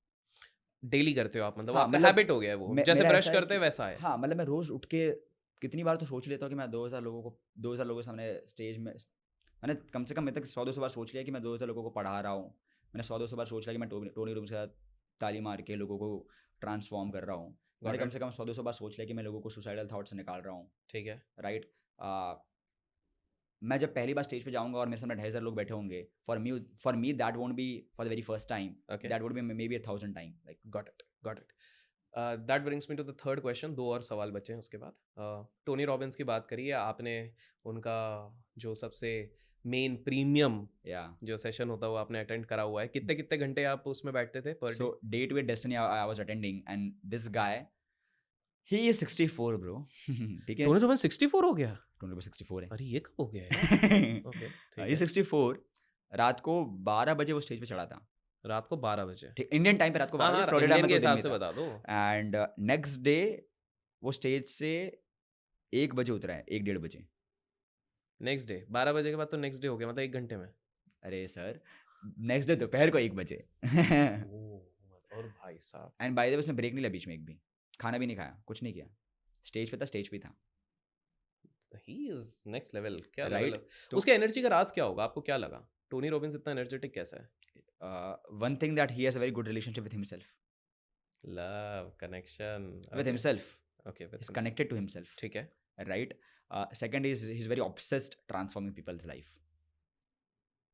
Speaker 2: Daily करते हो आप, मतलब
Speaker 1: हाँ,
Speaker 2: आपका
Speaker 1: मतलब
Speaker 2: हैबिट हो गया है वो, जैसे
Speaker 1: मेरा
Speaker 2: ब्रश
Speaker 1: ऐसा है
Speaker 2: करते हैं
Speaker 1: कि
Speaker 2: वैसा है.
Speaker 1: हाँ, मतलब मैं रोज उठ के कितनी बार तो सोच लेता हूँ कि मैं 2000 लोगों के सामने स्टेज में, मैंने कम से कम मैं तक 100-200 बार सोच लिया कि मैं 2000 लोगों को पढ़ा रहा हूँ. मैंने 100-200 बार सोच लिया कि मैं टोनी रूब्स के साथ ताली मार के लोगों को ट्रांसफॉर्म कर रहा हूँ. मैंने कम से कम 100-200 बार सोच लिया कि मैं लोगों को सुसाइडल थॉट से निकाल रहा हूँ.
Speaker 2: ठीक है.
Speaker 1: राइट. मैं जब पहली बार स्टेज पे जाऊंगा और मेरे सामने 2,500 लोग बैठे होंगे, for me that won't be for the very first time,
Speaker 2: Okay.
Speaker 1: That would be may be 1,000 time. Like
Speaker 2: Got it. That brings me to the third question. 2 और सवाल बचे हैं उसके बाद. टोनी रॉबिन्स की बात करिए आपने, उनका जो सबसे मेन प्रीमियम
Speaker 1: या
Speaker 2: जो सेशन होता है वो आपने अटेंड करा हुआ है. कितने कितने घंटे आप उसमें बैठते थे per day?
Speaker 1: So Date with Destiny I was attending and this guy he is 64 bro. ठीक है.
Speaker 2: टोनी रॉबिन्स 64 हो गया?
Speaker 1: टोनी रॉबिन्स 64 है.
Speaker 2: अरे ये कब हो गया यार? ओके, ठीक
Speaker 1: ये
Speaker 2: है.
Speaker 1: 64 रात को 12 बजे वो स्टेज पे चढ़ा था.
Speaker 2: रात को 12 बजे.
Speaker 1: ठीक, इंडियन टाइम पे रात को
Speaker 2: हाँ
Speaker 1: 12
Speaker 2: हाँ,
Speaker 1: बजे, फ्लोरिडा
Speaker 2: इंडियन
Speaker 1: में
Speaker 2: के
Speaker 1: तो दिन
Speaker 2: हिसाब
Speaker 1: में
Speaker 2: से
Speaker 1: था.
Speaker 2: बता दो.
Speaker 1: एंड नेक्स्ट डे वो स्टेज से 1 बजे उतरा है, 1-1:30 बजे.
Speaker 2: नेक्स्ट डे 12 बजे के बाद तो नेक्स्ट डे हो गया, मतलब 1 घंटे में.
Speaker 1: अरे सर, नेक्स्ट डे दोपहर को 1 बजे.
Speaker 2: ओह, और भाई साहब.
Speaker 1: एंड बाय द वे उसने ब्रेक नहीं लिया बीच में एक भी, खाना भी नहीं खाया, कुछ नहीं किया. स्टेज पे था, स्टेज पे था.
Speaker 2: He is next level. क्या
Speaker 1: Right.
Speaker 2: लेवल है
Speaker 1: तो-
Speaker 2: उसके एनर्जी का राज क्या होगा? आपको क्या लगा टोनी रॉबिन्स इतना एनर्जेटिक कैसा है?
Speaker 1: One thing that he has a very good relationship with himself.
Speaker 2: Love connection
Speaker 1: With himself.
Speaker 2: Okay, with
Speaker 1: He's connected to himself.
Speaker 2: ठीक है.
Speaker 1: Right. Second is he's very obsessed transforming people's life.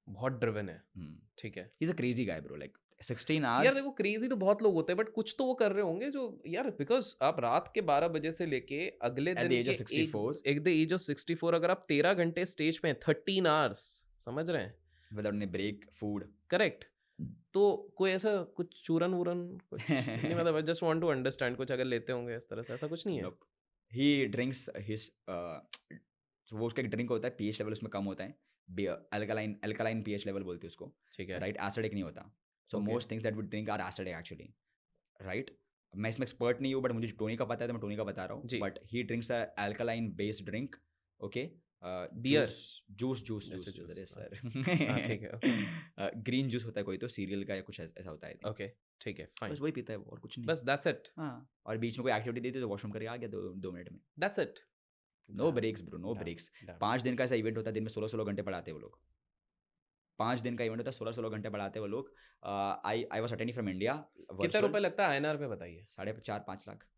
Speaker 2: बहुत ड्रिवन है.
Speaker 1: Hmm.
Speaker 2: ठीक है.
Speaker 1: He's a crazy guy, bro. Like 16
Speaker 2: यार
Speaker 1: hours.
Speaker 2: देखो, क्रेजी तो बहुत लोग होते हैं, बट कुछ तो वो कर रहे होंगे जो यार, बिकॉज आप रात के 12 बजे से लेके अगले
Speaker 1: At
Speaker 2: दिन
Speaker 1: the age
Speaker 2: के
Speaker 1: of 64.
Speaker 2: एक द एज ऑफ 64 अगर आप 13 घंटे स्टेज पे हैं, 13 आवर्स, समझ रहे हैं?
Speaker 1: Without any break, food.
Speaker 2: Correct. तो कोई ऐसा कुछ चूरन वूरन कुछ नहीं, मतलब I just want to understand, कुछ अगर लेते होंगे इस तरह से, ऐसा कुछ नहीं है?
Speaker 1: Nope. He drinks his so वो उसका एक ड्रिंक होता है, pH लेवल उसमें कम होता है. Alkaline pH लेवल बोलते हैं उसको.
Speaker 2: ठीक है.
Speaker 1: Right. Acidic नहीं होता. So
Speaker 2: Okay.
Speaker 1: most things that we drink are acidic actually. Right. मैं इसमें एक्सपर्ट नहीं हूँ, बट मुझे टोनी का पता है तो मैं टोनी का बता रहा हूँ.
Speaker 2: जी.
Speaker 1: But he drinks a alkaline based drink. Okay.
Speaker 2: Beer.
Speaker 1: Juice
Speaker 2: अच्छा, juice.
Speaker 1: अरे सर.
Speaker 2: हाँ, ठीक है.
Speaker 1: ग्रीन जूस होता है कोई तो, सीरियल का या कुछ ऐसा होता है.
Speaker 2: ओके, ठीक है, फाइन.
Speaker 1: बस वही पीता है वो, और कुछ नहीं.
Speaker 2: बस दैट्स इट.
Speaker 1: हाँ. और बीच में कोई एक्टिविटी देती तो वॉशरूम करके आ गया 2 मिनट में.
Speaker 2: That's it.
Speaker 1: No breaks bro, no breaks. 5 दिन का ऐसा इवेंट होता है, दिन में 16-16 घंटे पढ़ाते हैं वो लोग. 5 दिन का इवेंट होता है, 16-16 घंटे पढ़ाते हैं वो लोग. I was attending from India.
Speaker 2: कितने रुपए लगता है INR पे बताइए?
Speaker 1: 4.5-5 लाख.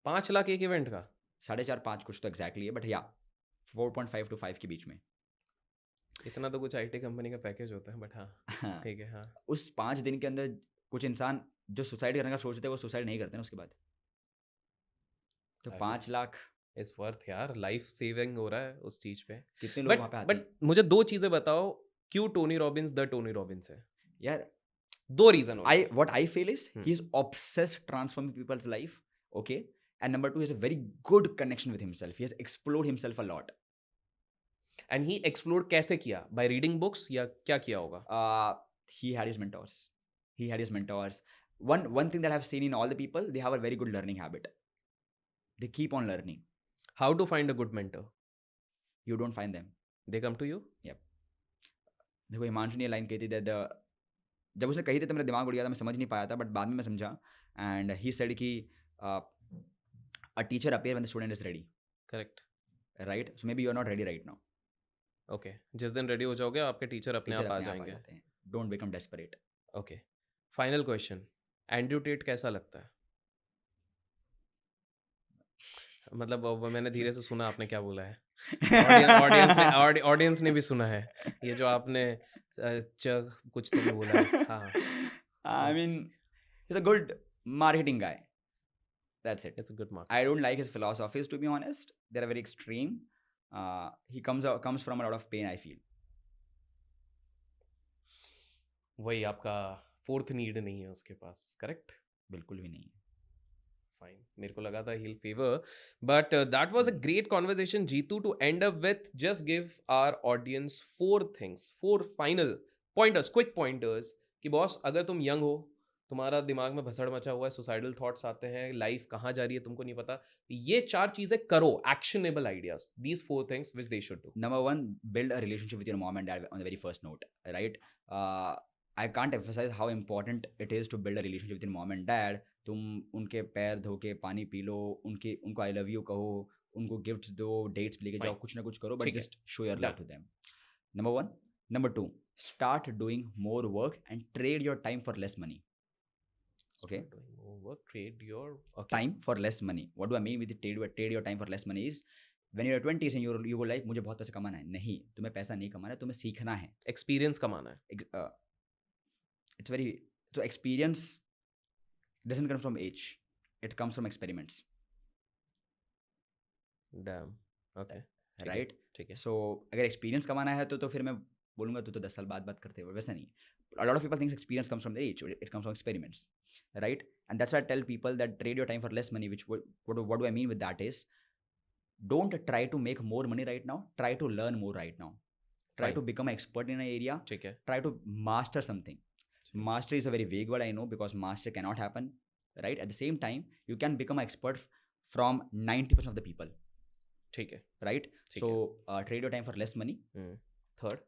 Speaker 2: 5 लाख एक इवेंट का?
Speaker 1: 4.5-5 कुछ तो एग्जैक्टली है, बट या 4.5 to 5 के बीच में.
Speaker 2: इतना तो कुछ IT कंपनी का पैकेज होता है, बट हाँ, ठीक है. हाँ,
Speaker 1: उस 5 दिन के अंदर कुछ इंसान जो सुसाइड करने का सोचते हैं वो सुसाइड नहीं करते ना उसके बाद. तो
Speaker 2: अरे.
Speaker 1: 5 लाख
Speaker 2: इज वर्थ यार, लाइफ सेविंग हो रहा है उस चीज पे.
Speaker 1: कितने लोग वहाँ पे आते
Speaker 2: बट मुझे 2 चीजें बताओ, क्यों Tony Robbins the Tony Robbins है?
Speaker 1: हैं यार.
Speaker 2: 2 रीजन हो.
Speaker 1: What I feel is he is obsessed transforming people's life. Okay. And number 2, he has a very good connection with himself. He has explored himself a lot.
Speaker 2: And he explore कैसे किया? बाय रीडिंग बुक्स या क्या किया होगा?
Speaker 1: He had his mentors. One thing that I've seen in all the people, they have a very good learning habit. They keep on learning.
Speaker 2: How to find a good mentor?
Speaker 1: You don't find them.
Speaker 2: They come to you?
Speaker 1: देखो, हिमांशु ने लाइन कही थी that जब उसने कही थी तो मेरा दिमाग उड़ गया था, मैं समझ नहीं पाया था, बट बाद में मैं समझा. एंड ही सेड कि a teacher appear when the student is ready.
Speaker 2: Correct.
Speaker 1: Right. So may be you are not ready right now.
Speaker 2: Okay, जिस दिन रेडी हो जाओगे आपके टीचर अपने आप आ जाएंगे.
Speaker 1: Don't become desperate.
Speaker 2: Okay, final question. Andrew Tate कैसा लगता है? मतलब मैंने धीरे से सुना, आपने क्या बोला है? ऑडियंस ने भी सुना है ये जो आपने कुछ तो भी बोला है हाँ
Speaker 1: I mean, he's a good marketing guy. That's it.
Speaker 2: It's a good
Speaker 1: I
Speaker 2: market
Speaker 1: don't like his philosophies, to be honest. They're very extreme. He comes from a lot of pain, I feel.
Speaker 2: वही आपका फोर्थ नीड नहीं है उसके पास करेक्ट
Speaker 1: बिल्कुल भी नहीं.
Speaker 2: फाइन मेरे को लगा था he'll favor but that was a great conversation Jeetu to end up with just give our audience four final pointers quick pointers कि बॉस अगर तुम यंग हो तुम्हारा दिमाग में भसड़ मचा हुआ है सुसाइडल थॉट्स आते हैं लाइफ कहाँ जा रही है तुमको नहीं पता ये 4 चीजें करो actionable ideas these 4 things which they should do
Speaker 1: Number one, build a relationship with your mom and dad on the very first note, right? I can't emphasize how important it is to build a relationship with your mom and dad. तुम उनके पैर धो के पानी पी लो, उनको आई लव यू कहो, उनको गिफ्ट्स दो, डेट्स लेके जाओ,
Speaker 2: Fine.
Speaker 1: कुछ ना कुछ करो, बट
Speaker 2: ठीक है.
Speaker 1: Just show your love
Speaker 2: Done.
Speaker 1: To them. Number one. Number two, start doing more work and trade your time for less money. Okay.
Speaker 2: Start doing more work, trade your okay.
Speaker 1: Time for less money. What do I mean with trade your time for less money is when you're 20s and you go like मुझे बहुत पैसा कमाना है. नहीं, तुम्हें पैसा नहीं कमाना है, तुम्हें सीखना है.
Speaker 2: Experience कमाना है.
Speaker 1: It's very, so experience doesn't come from age, it comes from experiments.
Speaker 2: Damn. Okay. ठीक है,
Speaker 1: Right?
Speaker 2: ठीक है.
Speaker 1: So अगर experience कमाना है तो फिर मैं बोलूँगा तो 10 साल बाद करते हो, वैसा नहीं. A lot of people think experience comes from the age, it comes from experiments, right? And that's why I tell people that trade your time for less money, which what do I mean with that is, don't try to make more money right now, try to learn more right now. Try
Speaker 2: Fine.
Speaker 1: to become an expert in an area,
Speaker 2: ठीक है.
Speaker 1: try to master something. Mastery is a very vague word, I know, because mastery cannot happen, right? At the same time, you can become an expert from 90% of the people,
Speaker 2: ठीक है.
Speaker 1: right?
Speaker 2: ठीक
Speaker 1: So trade your time for less money.
Speaker 2: Third.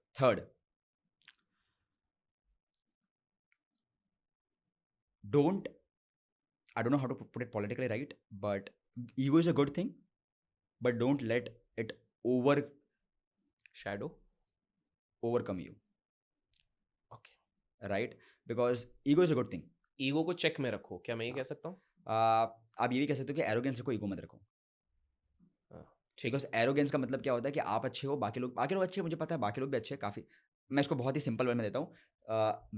Speaker 1: I don't know how to put it politically right, but ego is a good thing, but don't let it
Speaker 2: Shadow.
Speaker 1: overcome you,
Speaker 2: Okay.
Speaker 1: right? Because ego is a good thing.
Speaker 2: Ego को चेक में रखो क्या मैं ये कह सकता हूँ
Speaker 1: आप ये भी कह सकते हो कि एरोगेंस को ईगो मत रखो.
Speaker 2: ठीक
Speaker 1: बिकॉज एरोगेंस का मतलब क्या होता है कि आप अच्छे हो, बाकी लोग अच्छे हैं, मुझे पता है बाकी लोग भी अच्छे हैं काफ़ी. मैं इसको बहुत ही सिंपल वे में देता हूँ.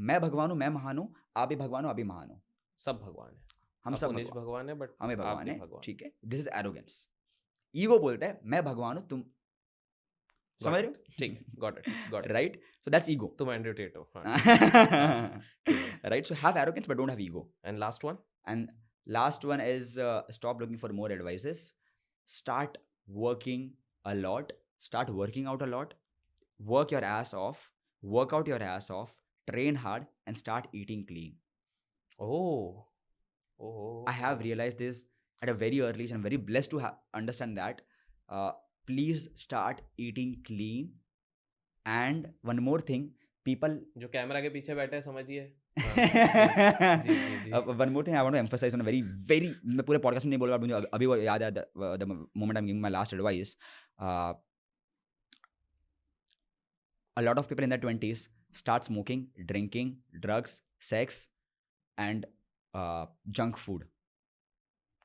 Speaker 1: मैं भगवान हूँ, मैं महान हूँ, आप भी भगवान हो, आप भी महान हो.
Speaker 2: सब भगवान है
Speaker 1: हम सब
Speaker 2: निज
Speaker 1: भगवान,
Speaker 2: भगवान है बट
Speaker 1: हमें
Speaker 2: आप
Speaker 1: भगवान
Speaker 2: भी
Speaker 1: है,
Speaker 2: भगवान
Speaker 1: ठीक है. This is arrogance. ईगो बोलता है मैं भगवान हूँ, तुम समझ रहे हो?
Speaker 2: ठीक got it
Speaker 1: right. So that's ego.
Speaker 2: तुम एंड्रयूटेट हो
Speaker 1: right. So have arrogance but don't have ego.
Speaker 2: And last one
Speaker 1: And last one is stop looking for more advices. Start working a lot. Start working out a lot. Work your ass off. Work out your ass off. Train hard and start eating clean. I have realized this at a very early age and I'm very blessed to understand that. Please start eating clean. And one more thing, people.
Speaker 2: जो कैमरा के पीछे बैठे हैं समझिए
Speaker 1: One more thing I want to emphasize on a very मैं पूरे podcast में नहीं बोल रहा, मुझे अभी वो याद है, the moment I'm giving my last advice. A lot of people in their 20s start smoking, drinking, drugs, sex and junk food.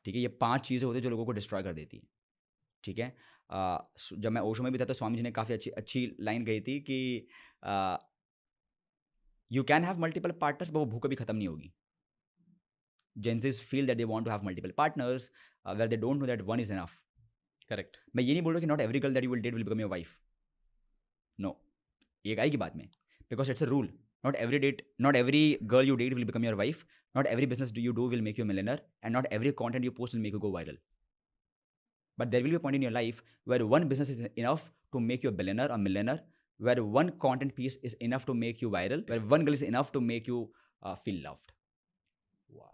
Speaker 1: ठीक है, ये 5 चीज़ें होती है जो लोगों को डिस्ट्रॉय कर देती है. ठीक है. जब मैं ओशो में भी था तो स्वामी जी ने काफ़ी अच्छी लाइन कही थी कि you can have multiple partners, but वो भूख कभी खत्म नहीं होगी. Gen Zs feel that they want to have multiple partners, where they don't know that one is enough.
Speaker 2: Correct
Speaker 1: मैं ये नहीं बोल रहा कि not every girl that you will date will become your wife. No, एक आएगी बाद में, because it's a rule. Not every girl you date will become your wife. Not every business you do will make you a millionaire, and not every content you post will make you go viral. But there will be a point in your life where one business is enough to make you a billionaire or millionaire, where one content piece is enough to make you viral, where one girl is enough to make you feel loved.
Speaker 2: wow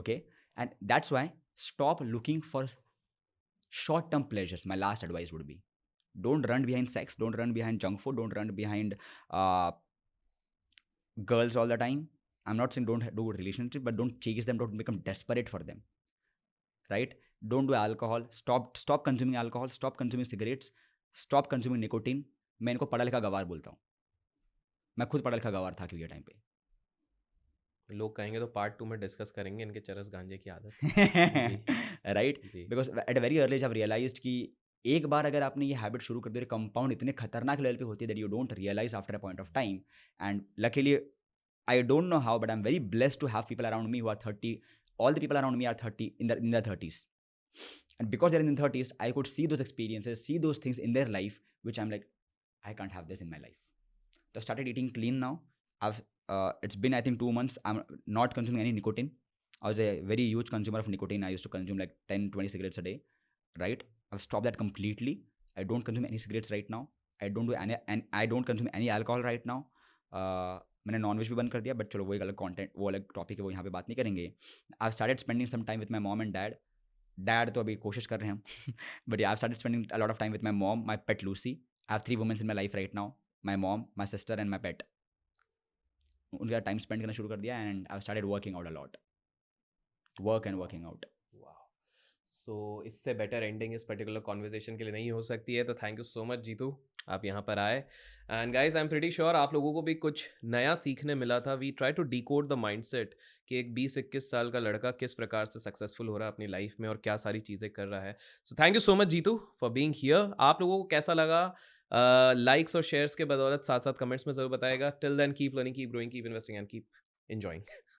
Speaker 1: Okay? And that's why stop looking for short-term pleasures. My last advice would be, don't run behind sex, don't run behind junk food, don't run behind girls all the time. I'm not saying don't do relationship, but don't chase them, don't become desperate for them. Right? Don't do alcohol. Stop consuming alcohol. Stop consuming cigarettes. Stop consuming nicotine. मैं इनको पढ़ा लिखा गवार बोलता हूँ. मैं खुद पढ़ा लिखा गवार था क्योंकि ये टाइम पे.
Speaker 2: लोग कहेंगे तो पार्ट 2 में डिस्कस करेंगे इनके चरस गांजे की आदत
Speaker 1: right. Because at a very early age I have realised कि एक बार अगर आपने ये हैबिट शुरू कर दी, कंपाउंड इतने खतरनाक लेवल पे होती है that you don't realize after a point of time. And luckily I don't know how, but I'm very blessed to have people around me who are 30. All the people around me are 30 in their 30s. And because they're in their 30s, I could see those experiences, see those things in their life, which I'm like, I can't have this in my life. So I started eating clean now. It's been I think 2 months. I'm not consuming any nicotine. I was a very huge consumer of nicotine. I used to consume like 10, 20 cigarettes a day. Right? I've stopped that completely. I don't consume any cigarettes right now. I don't consume any alcohol right now. मैंने नॉनवेज भी बंद कर दिया, बट चलो वो एक अलग कंटेंट, वो अलग टॉपिक है, वो यहाँ पे बात नहीं करेंगे. I started spending some time with my mom and dad. Dad तो अभी कोशिश कर रहे हैं हम but I started spending a lot of time with my mom, my pet Lucy. I have 3 womens in my life right now, my mom, my sister and my pet. उनका टाइम स्पेंड करना शुरू कर दिया and I started working out a lot. Work and working out.
Speaker 2: सो इससे बेटर एंडिंग इस पर्टिकुलर कॉन्वर्जेशन के लिए नहीं हो सकती है. तो thank you so much Jeetu, आप यहाँ पर आए. And guys I am pretty sure आप लोगों को भी कुछ नया सीखने मिला था. We try to decode the mindset कि एक 20-21 साल का लड़का किस प्रकार से सक्सेसफुल हो रहा है अपनी लाइफ में और क्या सारी चीज़ें कर रहा है. So thank you so much Jeetu for being here. आप लोगों को कैसा लगा? लाइक्स और शेयर्स के बदौलत साथ साथ कमेंट्स में ज़रूर बताएगा. Till then keep learning, keep growing, keep investing and keep enjoying.